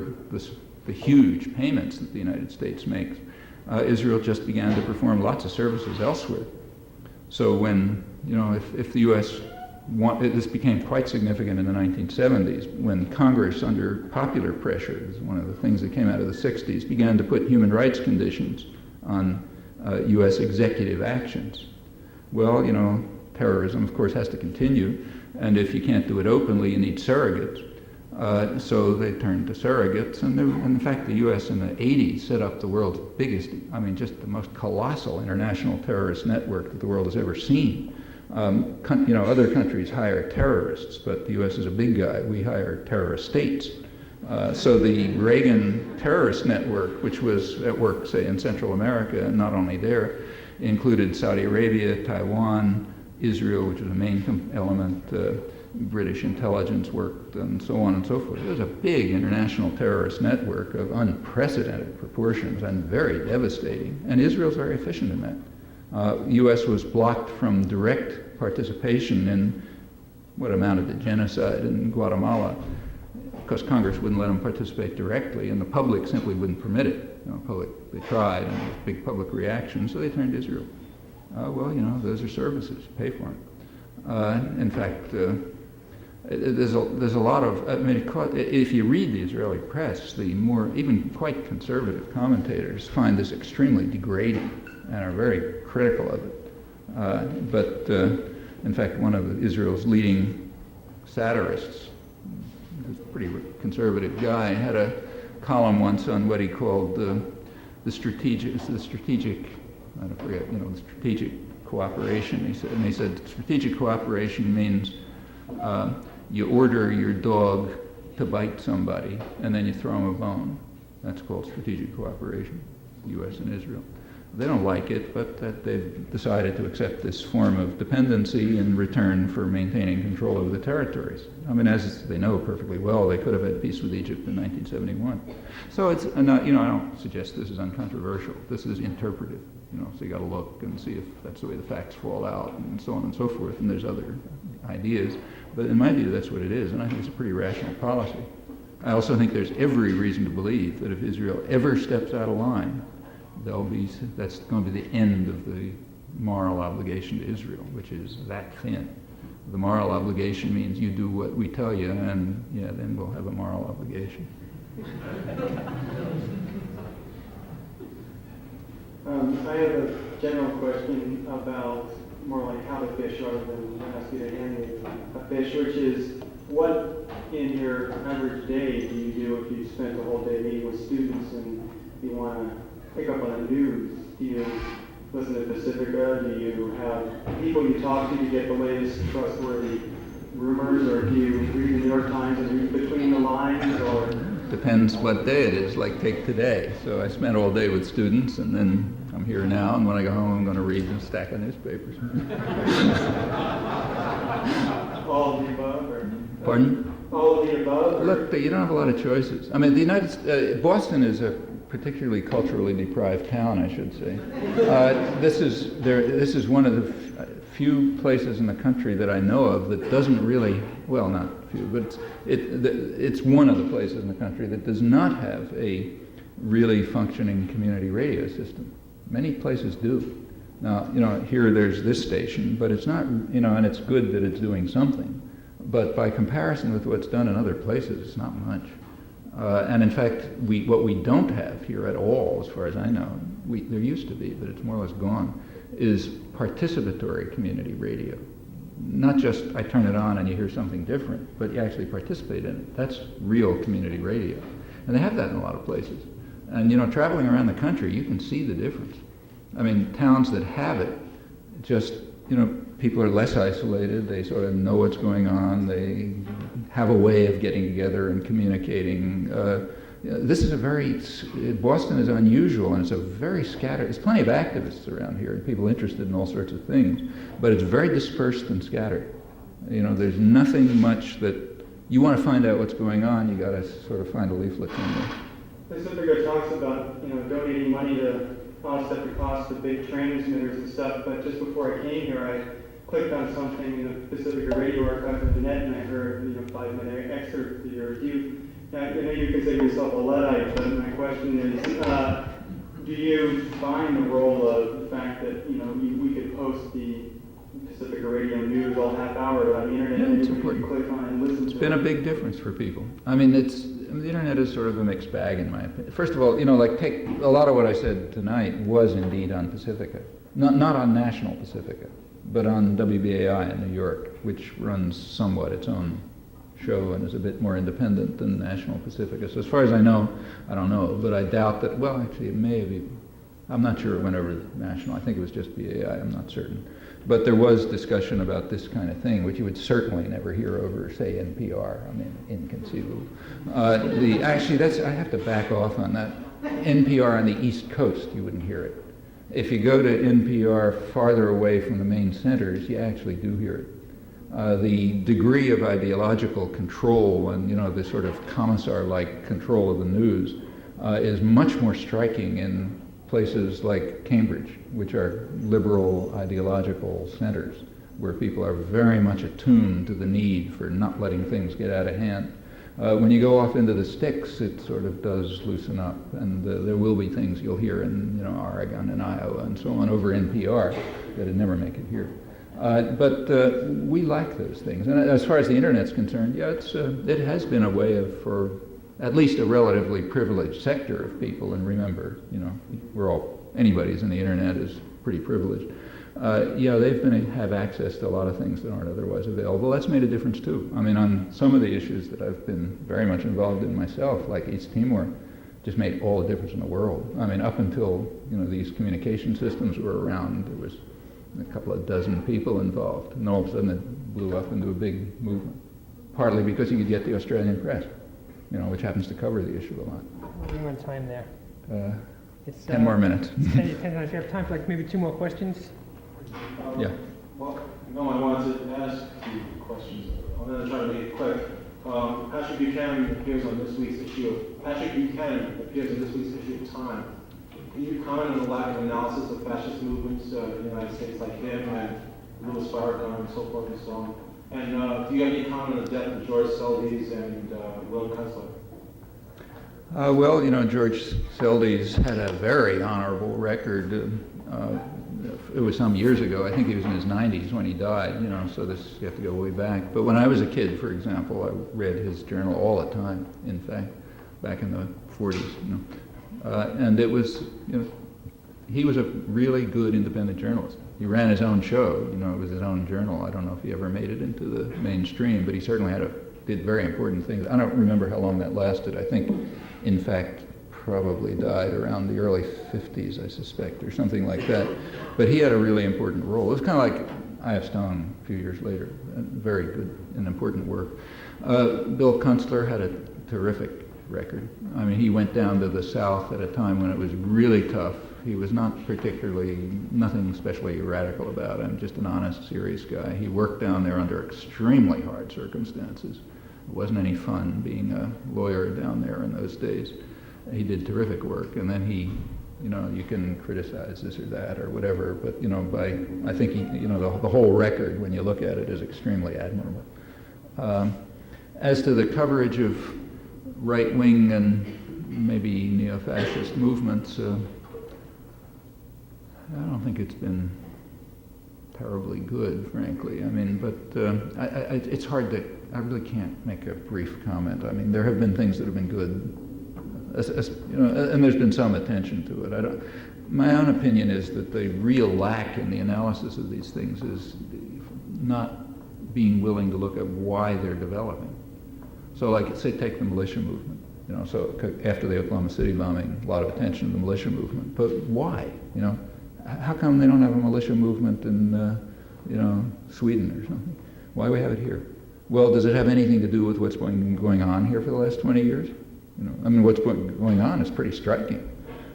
the huge payments that the United States makes, Israel just began to perform lots of services elsewhere. So when, if the U.S. this became quite significant in the 1970s, when Congress, under popular pressure, is one of the things that came out of the 60s, began to put human rights conditions on U.S. executive actions. Well, terrorism, of course, has to continue, and if you can't do it openly, you need surrogates. So they turned to surrogates, and in fact the U.S. in the 80s set up the world's biggest, I mean just the most colossal international terrorist network that the world has ever seen. Other countries hire terrorists, but the U.S. is a big guy. We hire terrorist states. So the Reagan terrorist network, which was at work, say, in Central America, and not only there, included Saudi Arabia, Taiwan, Israel, which was a main element, British intelligence worked, and so on and so forth. It was a big international terrorist network of unprecedented proportions and very devastating. And Israel's very efficient in that. U.S. was blocked from direct participation in what amounted to genocide in Guatemala because Congress wouldn't let them participate directly, and the public simply wouldn't permit it. They tried, and there was big public reaction, so they turned to Israel. Those are services, pay for them. In fact, there's a lot of, if you read the Israeli press, the more, even quite conservative commentators find this extremely degrading and are very critical of it. In fact, one of Israel's leading satirists, who's a pretty conservative guy, had a column once on what he called the strategic cooperation. He said strategic cooperation means you order your dog to bite somebody and then you throw him a bone. That's called strategic cooperation, U.S. and Israel. They don't like it, but they've decided to accept this form of dependency in return for maintaining control over the territories. I mean, as they know perfectly well, they could have had peace with Egypt in 1971. So it's not, I don't suggest this is uncontroversial. This is interpretive, so you got to look and see if that's the way the facts fall out and so on and so forth, and there's other ideas. But in my view, that's what it is, and I think it's a pretty rational policy. I also think there's every reason to believe that if Israel ever steps out of line, that's going to be the end of the moral obligation to Israel, which is that thin. The moral obligation means you do what we tell you, and then we'll have a moral obligation. I have a general question about more like how to fish rather than ask you to hand me a fish, which is what in your average day do you do if you spent the whole day meeting with students and you want to pick up on the news? Do you listen to Pacifica? Do you have people you talk to get the latest trustworthy rumors, or do you read the New York Times and read between the lines, or? Depends what day it is, like take today. So I spent all day with students, and then I'm here now, and when I go home I'm going to read a stack of newspapers. All of the above? Or? Pardon? All of the above? Look, you don't have a lot of choices. I mean, Boston is a particularly culturally deprived town, I should say. This is one of the few places in the country that I know of that doesn't really, well, not few, but it's one of the places in the country that does not have a really functioning community radio system. Many places do. Now, here there's this station, but it's not, and it's good that it's doing something. But by comparison with what's done in other places, it's not much. And in fact, what we don't have here at all, as far as I know, there used to be, but it's more or less gone, is participatory community radio. Not just I turn it on and you hear something different, but you actually participate in it. That's real community radio. And they have that in a lot of places. And traveling around the country, you can see the difference. I mean, towns that have it, just, people are less isolated, they sort of know what's going on, they have a way of getting together and communicating. Boston is unusual, and it's a very scattered, there's plenty of activists around here, and people interested in all sorts of things, but it's very dispersed and scattered. There's nothing much that, you want to find out what's going on, you got to sort of find a leaflet somewhere. Pacifica talks about, donating money to offset the cost of big transmitters and stuff, but just before I came here, I clicked on something in the Pacifica Radio Archive of the Net, and I heard, 5-minute excerpt of your review. I know you consider yourself a Luddite, but my question is, do you find the role of the fact that, we could post the Pacifica Radio News all half hour on the internet, and it's you important. can click on it and listen to it? It's been a big difference for people. I mean, the internet is sort of a mixed bag in my opinion. First of all, take a lot of what I said tonight was indeed on Pacifica. Not on National Pacifica, but on WBAI in New York, which runs somewhat its own show and is a bit more independent than National Pacifica. So as far as I know, I don't know, but I doubt that, well, actually, it may have even, I'm not sure it went over the National. I think it was just BAI, I'm not certain. But there was discussion about this kind of thing, which you would certainly never hear over, say, NPR. I mean, inconceivable. Actually, I have to back off on that. NPR on the East Coast, you wouldn't hear it. If you go to NPR farther away from the main centers, you actually do hear it. The degree of ideological control and, the sort of commissar-like control of the news is much more striking in places like Cambridge, which are liberal ideological centers, where people are very much attuned to the need for not letting things get out of hand. When you go off into the sticks, it sort of does loosen up, and there will be things you'll hear in Oregon and Iowa and so on over NPR that'd never make it here. But we like those things. And as far as the Internet's concerned, yeah, it has been a way for at least a relatively privileged sector of people, and remember, anybody's in the Internet is pretty privileged. They've have access to a lot of things that aren't otherwise available. That's made a difference too. I mean, on some of the issues that I've been very much involved in myself, like East Timor, just made all the difference in the world. I mean, up until these communication systems were around, there was a couple of dozen people involved, and all of a sudden it blew up into a big movement. Partly because you could get the Australian press, which happens to cover the issue a lot. We're on time there. It's 10 more minutes. 10 minutes. We have time for maybe 2 more questions. Yeah. Well, no, I wanted to ask you questions. I'm going to try to make it quick. Patrick Buchanan appears on this week's issue of Time. Can you comment on the lack of analysis of fascist movements in the United States, like him and Louis Farrakhan and so forth and so on? And do you have any comment on the death of George Seldes and Will Kunstler? George Seldes had a very honorable record. It was some years ago. I think he was in his 90s when he died, so you have to go way back. But when I was a kid, for example, I read his journal all the time, in fact, back in the 40s, and it was, he was a really good independent journalist. He ran his own show, it was his own journal. I don't know if he ever made it into the mainstream, but he certainly did very important things. I don't remember how long that lasted. I think, in fact, probably died around the early 50s, I suspect, or something like that. But he had a really important role. It was kind of like I.F. Stone a few years later. Very good and important work. Bill Kunstler had a terrific record. I mean, he went down to the South at a time when it was really tough. He was nothing especially radical about him, just an honest, serious guy. He worked down there under extremely hard circumstances. It wasn't any fun being a lawyer down there in those days. He did terrific work, and then he, you can criticize this or that or whatever, but I think he, the whole record, when you look at it, is extremely admirable. As to the coverage of right-wing and maybe neo-fascist movements, I don't think it's been terribly good, frankly. I mean, but it's hard I really can't make a brief comment. I mean, there have been things that have been good. And there's been some attention to it. My own opinion is that the real lack in the analysis of these things is not being willing to look at why they're developing. So, like, say, take the militia movement. So after the Oklahoma City bombing, a lot of attention to the militia movement. But why? How come they don't have a militia movement in, Sweden or something? Why do we have it here? Well, does it have anything to do with what's been going on here for the last 20 years? What's going on is pretty striking.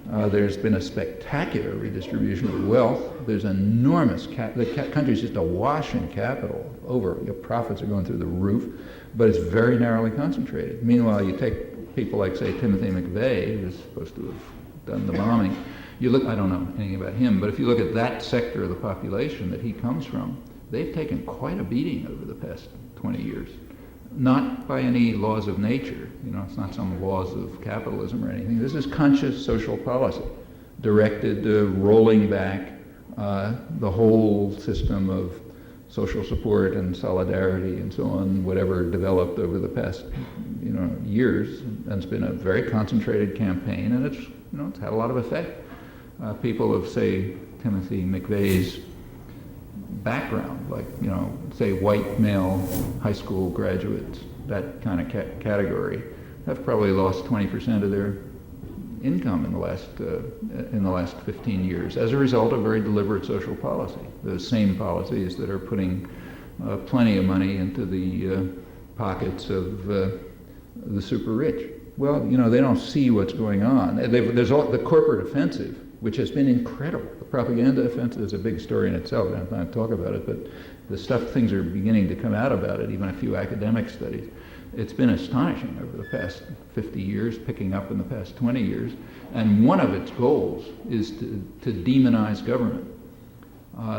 There's been a spectacular redistribution of wealth. There's enormous, the country's just awash in capital. Profits are going through the roof, but it's very narrowly concentrated. Meanwhile, you take people like, say, Timothy McVeigh, who's supposed to have done the bombing. I don't know anything about him, but if you look at that sector of the population that he comes from, they've taken quite a beating over the past 20 years. Not by any laws of nature, it's not some laws of capitalism or anything. This is conscious social policy directed to rolling back the whole system of social support and solidarity and so on, whatever developed over the past years. And it's been a very concentrated campaign, and it's had a lot of effect. People of, say, Timothy McVeigh's background, like, say, white male high school graduates, that kind of category, have probably lost 20% of their income in the last 15 years as a result of very deliberate social policy. Those same policies that are putting plenty of money into the pockets of the super rich. Well, you know, they don't see what's going on. There's the corporate offensive, which has been incredible. The propaganda offensive is a big story in itself. I don't have time to talk about it, but things are beginning to come out about it, even a few academic studies. It's been astonishing over the past 50 years, picking up in the past 20 years. And one of its goals is to demonize government.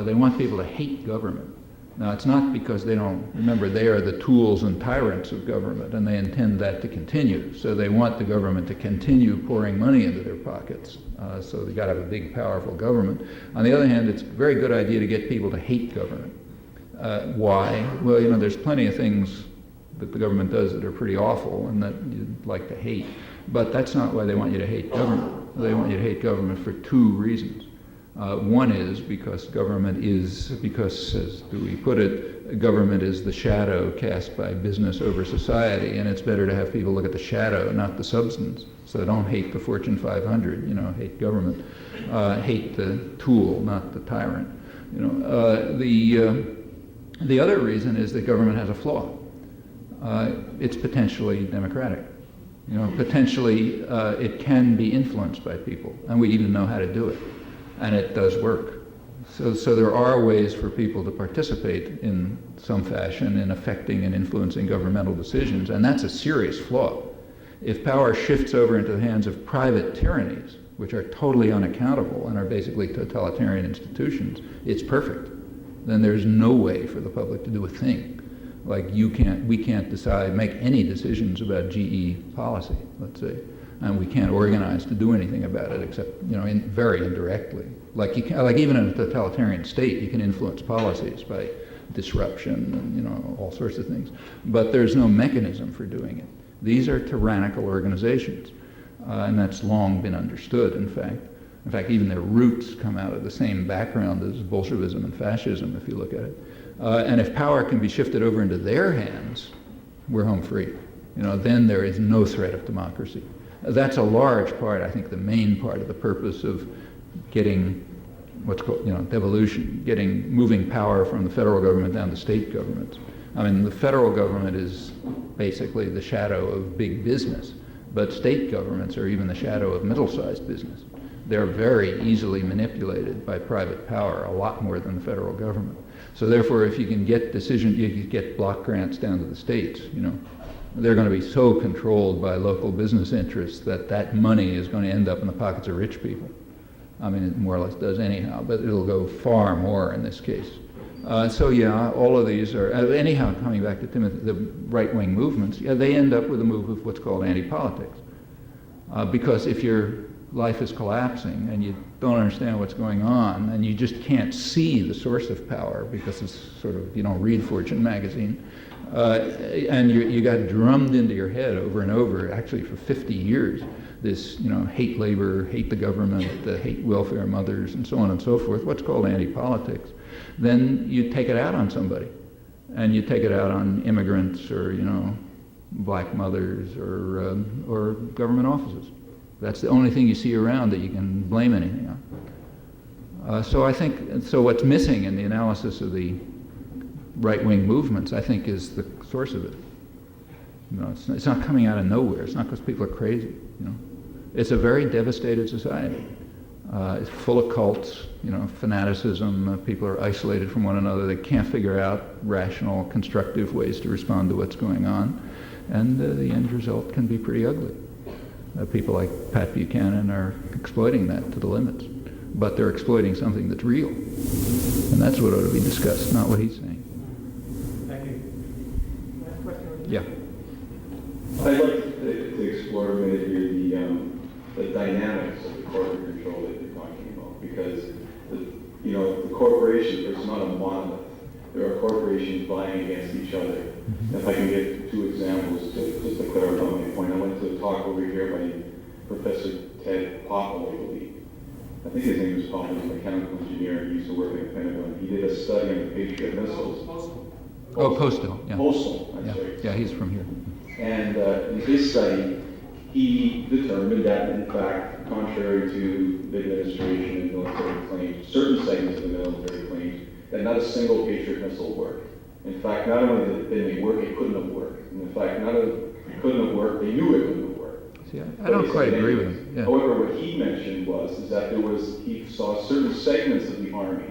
They want people to hate government. Now, it's not because they don't, remember, they are the tools and tyrants of government, and they intend that to continue. So they want the government to continue pouring money into their pockets. So they've got to have a big, powerful government. On the other hand, it's a very good idea to get people to hate government. Why? Well, you know, there's plenty of things that the government does that are pretty awful and that you'd like to hate. But that's not why they want you to hate government. They want you to hate government for two reasons. One is because government is, because, as do we put it, government is the shadow cast by business over society, and it's better to have people look at the shadow, not the substance. So don't hate the Fortune 500, you know, hate government. Hate the tool, not the tyrant. You know, the other reason is that government has a flaw. It's potentially democratic. You know, potentially it can be influenced by people, and we even know how to do it. And it does work. So there are ways for people to participate in some fashion in affecting and influencing governmental decisions, and that's a serious flaw. If power shifts over into the hands of private tyrannies, which are totally unaccountable and are basically totalitarian institutions, it's perfect. Then there's no way for the public to do a thing. Like we can't decide, make any decisions about GE policy, let's say. And we can't organize to do anything about it except, you know, very indirectly. Like even in a totalitarian state, you can influence policies by disruption and, you know, all sorts of things. But there's no mechanism for doing it. These are tyrannical organizations, and that's long been understood, in fact. In fact, even their roots come out of the same background as Bolshevism and fascism, if you look at it. And if power can be shifted over into their hands, we're home free. You know, then there is no threat of democracy. That's a large part, I think the main part of the purpose of getting what's called, you know, devolution, moving power from the federal government down to state governments. I mean, the federal government is basically the shadow of big business, but state governments are even the shadow of middle-sized business. They're very easily manipulated by private power, a lot more than the federal government. So therefore, if you can get you can get block grants down to the states, you know, they're going to be so controlled by local business interests that that money is going to end up in the pockets of rich people. I mean, it more or less does anyhow, but it'll go far more in this case. So yeah, all of these are, anyhow, coming back to Timothy, the right-wing movements, yeah, they end up with a move of what's called anti-politics. Because if your life is collapsing and you don't understand what's going on and you just can't see the source of power because it's sort of, you don't read Fortune magazine, and you got drummed into your head over and over, actually for 50 years, this, you know, hate labor, hate the government, hate welfare mothers, and so on and so forth, what's called anti-politics, then you take it out on somebody. And you take it out on immigrants or, you know, black mothers or government offices. That's the only thing you see around that you can blame anything on. So I think, so what's missing in the analysis of the right-wing movements, I think, is the source of it. You know, it's not coming out of nowhere. It's not because people are crazy. You know, it's a very devastated society. It's full of cults. You know, fanaticism. People are isolated from one another. They can't figure out rational, constructive ways to respond to what's going on, and the end result can be pretty ugly. People like Pat Buchanan are exploiting that to the limits, but they're exploiting something that's real, and that's what ought to be discussed, not what he's saying. Thank you. Last question. Yeah. I'd like to explore a minute here the dynamics of the corporate control that you're talking about, because the corporations, there's not a monolith. There are corporations vying against each other. If I can get two examples just to clarify my point. I went to a talk over here by Professor Ted Popple, I believe. I think his name was Popple. He's a mechanical engineer. He used to work at the Pentagon. He did a study on the Patriot missiles. Oh, Postal, yeah. Postal, I'm Yeah, sorry. yeah, he's from here. And in his study, he determined that, in fact, contrary to the administration and military claims, certain segments of the military claims, that not a single Patriot missile worked. In fact, not only did it work, it couldn't have worked. And in fact, not only it couldn't have worked, they knew it couldn't have worked. See, I don't quite agree with him. Yeah. However, what he mentioned is that he saw certain segments of the Army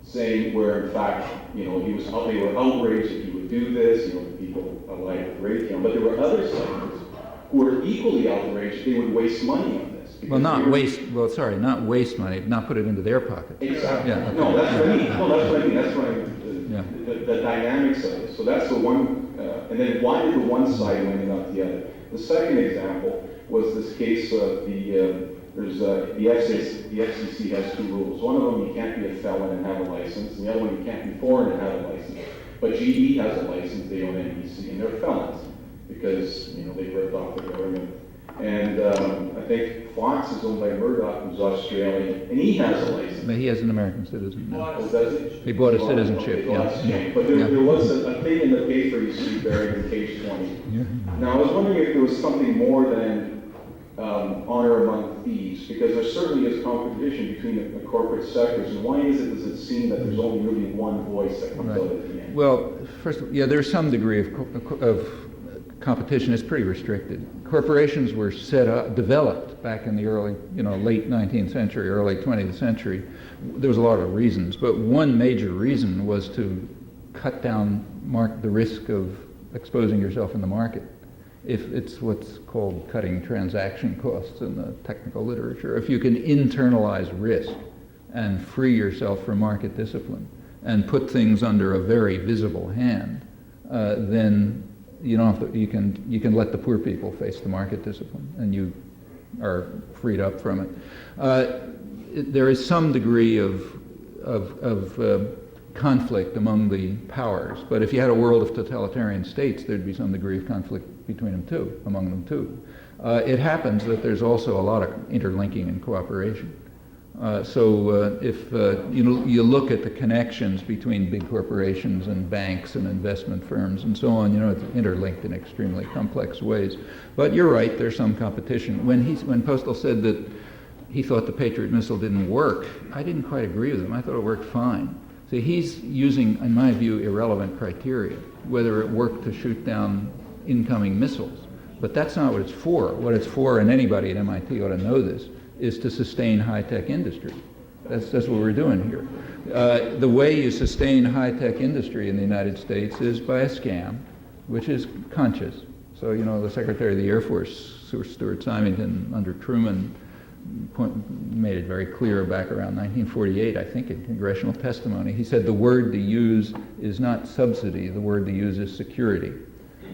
saying where, in fact, they were outraged that he would do this, the people like Raytheon, but there were other segments who were equally outraged they would waste money on this. Not waste money, not put it into their pocket. Exactly. Yeah, okay. No, that's what I mean. No, that's what I mean. That's what I mean. Yeah. The dynamics of it. So that's the one, and then why did the one side win and not the other? The second example was this case of the FCC has two rules. One of them, you can't be a felon and have a license, and the other one, you can't be foreign and have a license. But GE has a license, they own NBC, and they're felons because they ripped off the government. And I think Fox is owned by Murdoch, who's Australian, and he has a license. But he has an American citizen now. Oh, does it? He bought a citizenship, Okay, well, that's yeah. changed. But there was a thing in the paper you see buried in page 20. Yeah. Now, I was wondering if there was something more than honor among thieves, because there certainly is competition between the corporate sectors, and why does it seem that there's only really one voice that comes out at the end? Well, first, there's some degree of competition. It's pretty restricted. Corporations were developed back in the early, late 19th century, early 20th century. There was a lot of reasons, but one major reason was to cut down the risk of exposing yourself in the market. If it's what's called cutting transaction costs in the technical literature. If you can internalize risk and free yourself from market discipline and put things under a very visible hand, then you don't have to, you can let the poor people face the market discipline, and you are freed up from it. There is some degree of conflict among the powers, but if you had a world of totalitarian states, there'd be some degree of conflict among them too. It happens that there's also a lot of interlinking and cooperation. If you look at the connections between big corporations and banks and investment firms and so on, it's interlinked in extremely complex ways. But you're right, there's some competition. When Postal said that he thought the Patriot missile didn't work, I didn't quite agree with him. I thought it worked fine. See, he's using, in my view, irrelevant criteria, whether it worked to shoot down incoming missiles. But that's not what it's for. What it's for, and anybody at MIT ought to know this, is to sustain high-tech industry. That's what we're doing here. The way you sustain high-tech industry in the United States is by a scam, which is conscious. So, the Secretary of the Air Force, Stuart Symington, under Truman, made it very clear back around 1948, I think, in congressional testimony. He said the word to use is not subsidy, the word to use is security.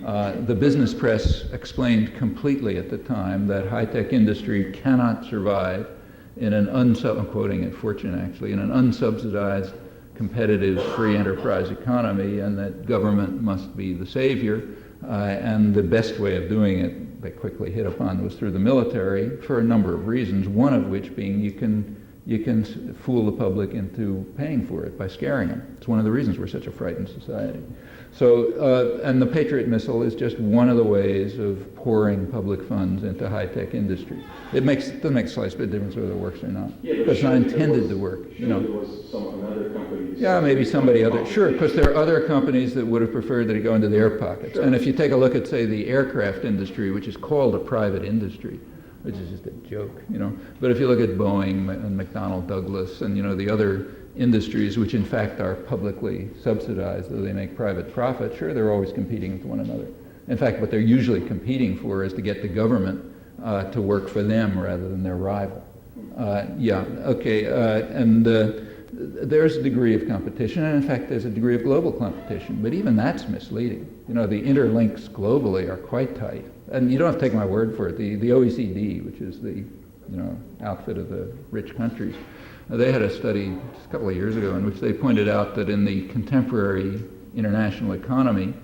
The business press explained completely at the time that high-tech industry cannot survive in an I'm quoting it, Fortune actually, in an unsubsidized, competitive, free enterprise economy, and that government must be the savior. And the best way of doing it, they quickly hit upon, was through the military for a number of reasons, one of which being you can fool the public into paying for it by scaring them. It's one of the reasons we're such a frightened society. So, and the Patriot missile is just one of the ways of pouring public funds into high-tech industry. It doesn't make a slight bit of difference whether it works or not. Yeah, but it's not intended to work. There was another company. Yeah, maybe somebody other. Sure, because there are other companies that would have preferred that it go into their pockets. Sure. And if you take a look at, say, the aircraft industry, which is called a private industry, which is just a joke, But if you look at Boeing and McDonnell Douglas and, the other industries which in fact are publicly subsidized, though they make private profit, sure, they're always competing with one another. In fact, what they're usually competing for is to get the government to work for them rather than their rival. There's a degree of competition, and in fact there's a degree of global competition, but even that's misleading. The interlinks globally are quite tight. And you don't have to take my word for it. The OECD, which is the outfit of the rich countries, they had a study just a couple of years ago in which they pointed out that in the contemporary international economy,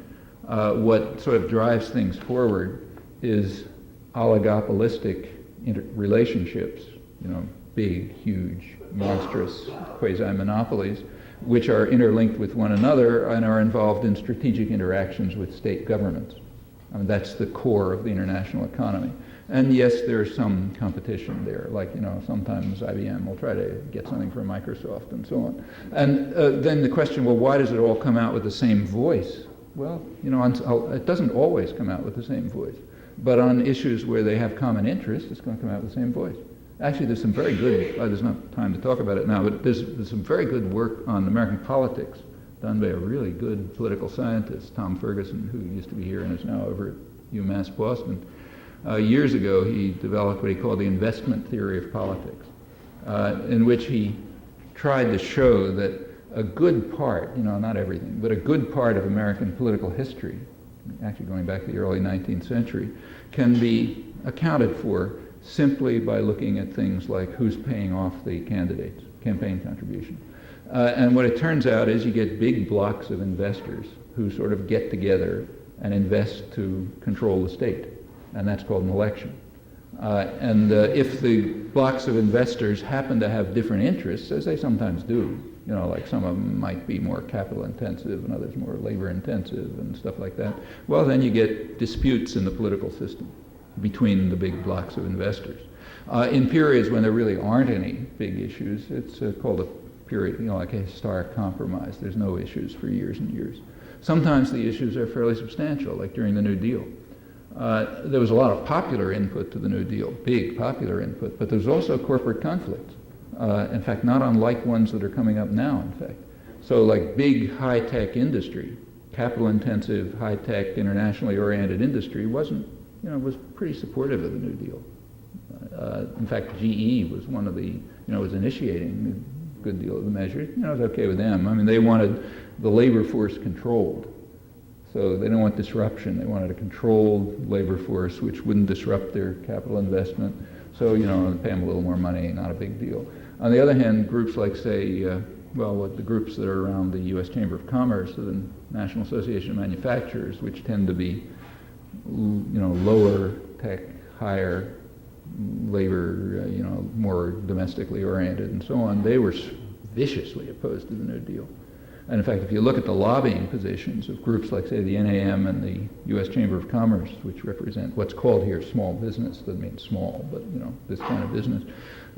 what sort of drives things forward is oligopolistic relationships, big, huge, monstrous quasi-monopolies, which are interlinked with one another and are involved in strategic interactions with state governments. I mean, that's the core of the international economy. And yes, there's some competition there, like, sometimes IBM will try to get something from Microsoft and so on. And then the question, well, why does it all come out with the same voice? Well, it doesn't always come out with the same voice. But on issues where they have common interest, it's going to come out with the same voice. Actually, there's some very good, there's not time to talk about it now, but there's some very good work on American politics done by a really good political scientist, Tom Ferguson, who used to be here and is now over at UMass Boston. Years ago, he developed what he called the investment theory of politics, in which he tried to show that a good part, not everything, but a good part of American political history, actually going back to the early 19th century, can be accounted for simply by looking at things like who's paying off the candidates, campaign contribution. And what it turns out is you get big blocks of investors who sort of get together and invest to control the state, and that's called an election. And if the blocks of investors happen to have different interests, as they sometimes do, like some of them might be more capital intensive and others more labor intensive and stuff like that, well, then you get disputes in the political system between the big blocks of investors. In periods when there really aren't any big issues, it's called a period, like a historic compromise. There's no issues for years and years. Sometimes the issues are fairly substantial, like during the New Deal. There was a lot of popular input to the New Deal, big popular input, but there's also corporate conflicts. In fact, not unlike ones that are coming up now, in fact. So like big high-tech industry, capital-intensive, high-tech, internationally oriented industry was pretty supportive of the New Deal. In fact, GE was one of the, was initiating a good deal of the measures. It was okay with them. I mean, they wanted the labor force controlled. So they didn't want disruption. They wanted a controlled labor force which wouldn't disrupt their capital investment. So, pay them a little more money, not a big deal. On the other hand, groups like, say, the groups that are around the U.S. Chamber of Commerce, or the National Association of Manufacturers, which tend to be, lower tech, higher labor, more domestically oriented and so on, they were viciously opposed to the New Deal. And in fact, if you look at the lobbying positions of groups like, say, the NAM and the U.S. Chamber of Commerce, which represent what's called here small business, doesn't mean small, but, this kind of business,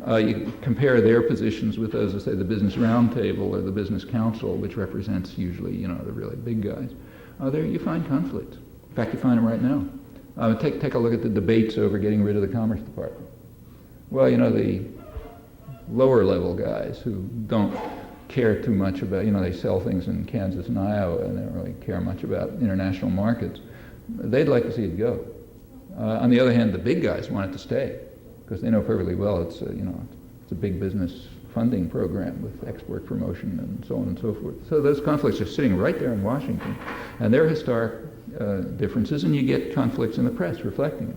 you compare their positions with those of, say, the Business Roundtable or the Business Council, which represents usually, the really big guys. There you find conflicts. In fact, you find them right now. Take a look at the debates over getting rid of the Commerce Department. Well, the lower level guys who don't care too much about, they sell things in Kansas and Iowa and they don't really care much about international markets. They'd like to see it go. On the other hand, the big guys want it to stay because they know perfectly well it's a big business funding program with export promotion and so on and so forth. So those conflicts are sitting right there in Washington, and they're historic differences, and you get conflicts in the press reflecting it.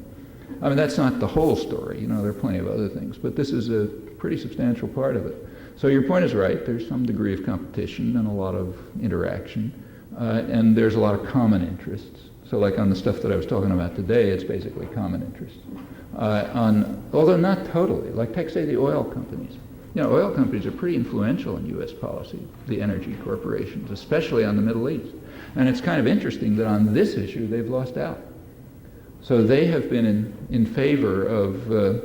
I mean, that's not the whole story. There are plenty of other things, but this is a pretty substantial part of it. So your point is right. There's some degree of competition and a lot of interaction, and there's a lot of common interests. So like on the stuff that I was talking about today, it's basically common interests. Although not totally. Like take, say, the oil companies. Oil companies are pretty influential in U.S. policy, the energy corporations, especially on the Middle East. And it's kind of interesting that on this issue, they've lost out. So they have been in favor of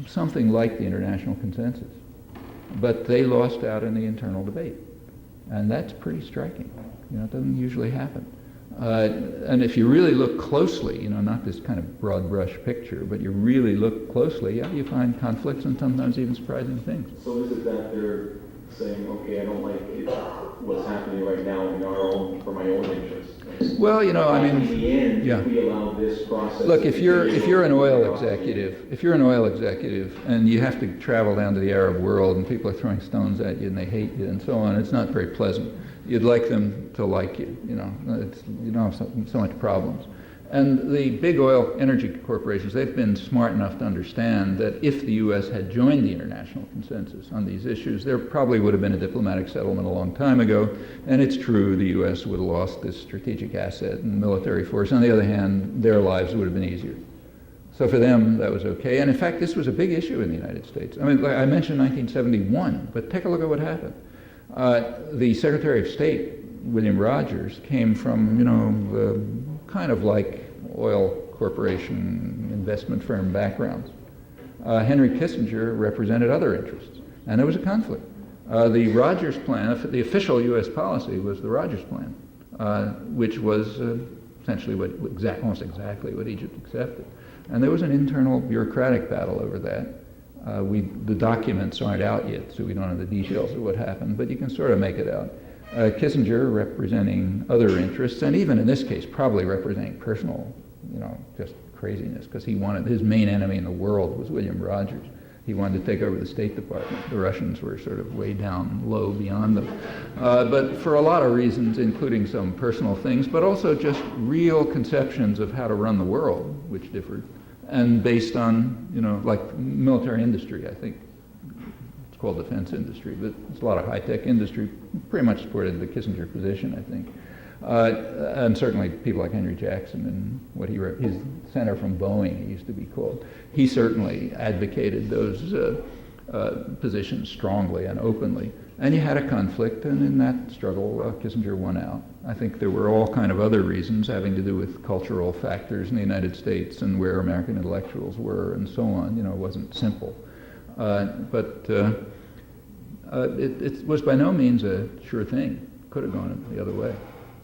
something like the international consensus. But they lost out in the internal debate. And that's pretty striking. It doesn't usually happen. And if you really look closely, not this kind of broad brush picture, but you really look closely, you find conflicts and sometimes even surprising things. So is it that they're saying, okay, I don't like it, what's happening right now for my own interest? Well, in the end, if we allow this process. Look, if you're an oil executive, and you have to travel down to the Arab world, and people are throwing stones at you, and they hate you, and so on, it's not very pleasant. You'd like them to like you. You don't have so much problems. And the big oil energy corporations, they've been smart enough to understand that if the U.S. had joined the international consensus on these issues, there probably would have been a diplomatic settlement a long time ago. And it's true, the U.S. would have lost this strategic asset and military force. On the other hand, their lives would have been easier. So for them, that was okay. And in fact, this was a big issue in the United States. I mean, I mentioned 1971, but take a look at what happened. The Secretary of State, William Rogers, came from, kind of like oil corporation investment firm backgrounds. Henry Kissinger represented other interests, and there was a conflict. The Rogers plan, the official U.S. policy was the Rogers plan, which was essentially almost exactly what Egypt accepted. And there was an internal bureaucratic battle over that. The documents aren't out yet, so we don't have the details of what happened, but you can sort of make it out. Kissinger representing other interests, and even in this case, probably representing personal, just craziness, because his main enemy in the world was William Rogers. He wanted to take over the State Department. The Russians were sort of way down low beyond them. But for a lot of reasons, including some personal things, but also just real conceptions of how to run the world, which differed, and based on, like military industry, I think. It's called defense industry, but it's a lot of high-tech industry, pretty much supported the Kissinger position, I think. And certainly people like Henry Jackson and his center from Boeing, he used to be called. He certainly advocated those positions strongly and openly. And you had a conflict, and in that struggle, Kissinger won out. I think there were all kind of other reasons having to do with cultural factors in the United States and where American intellectuals were and so on. It wasn't simple. But it was by no means a sure thing. Could have gone the other way.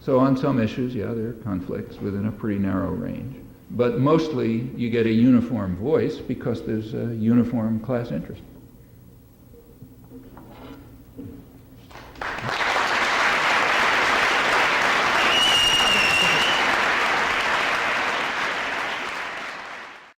So on some issues, there are conflicts within a pretty narrow range. But mostly you get a uniform voice because there's a uniform class interest.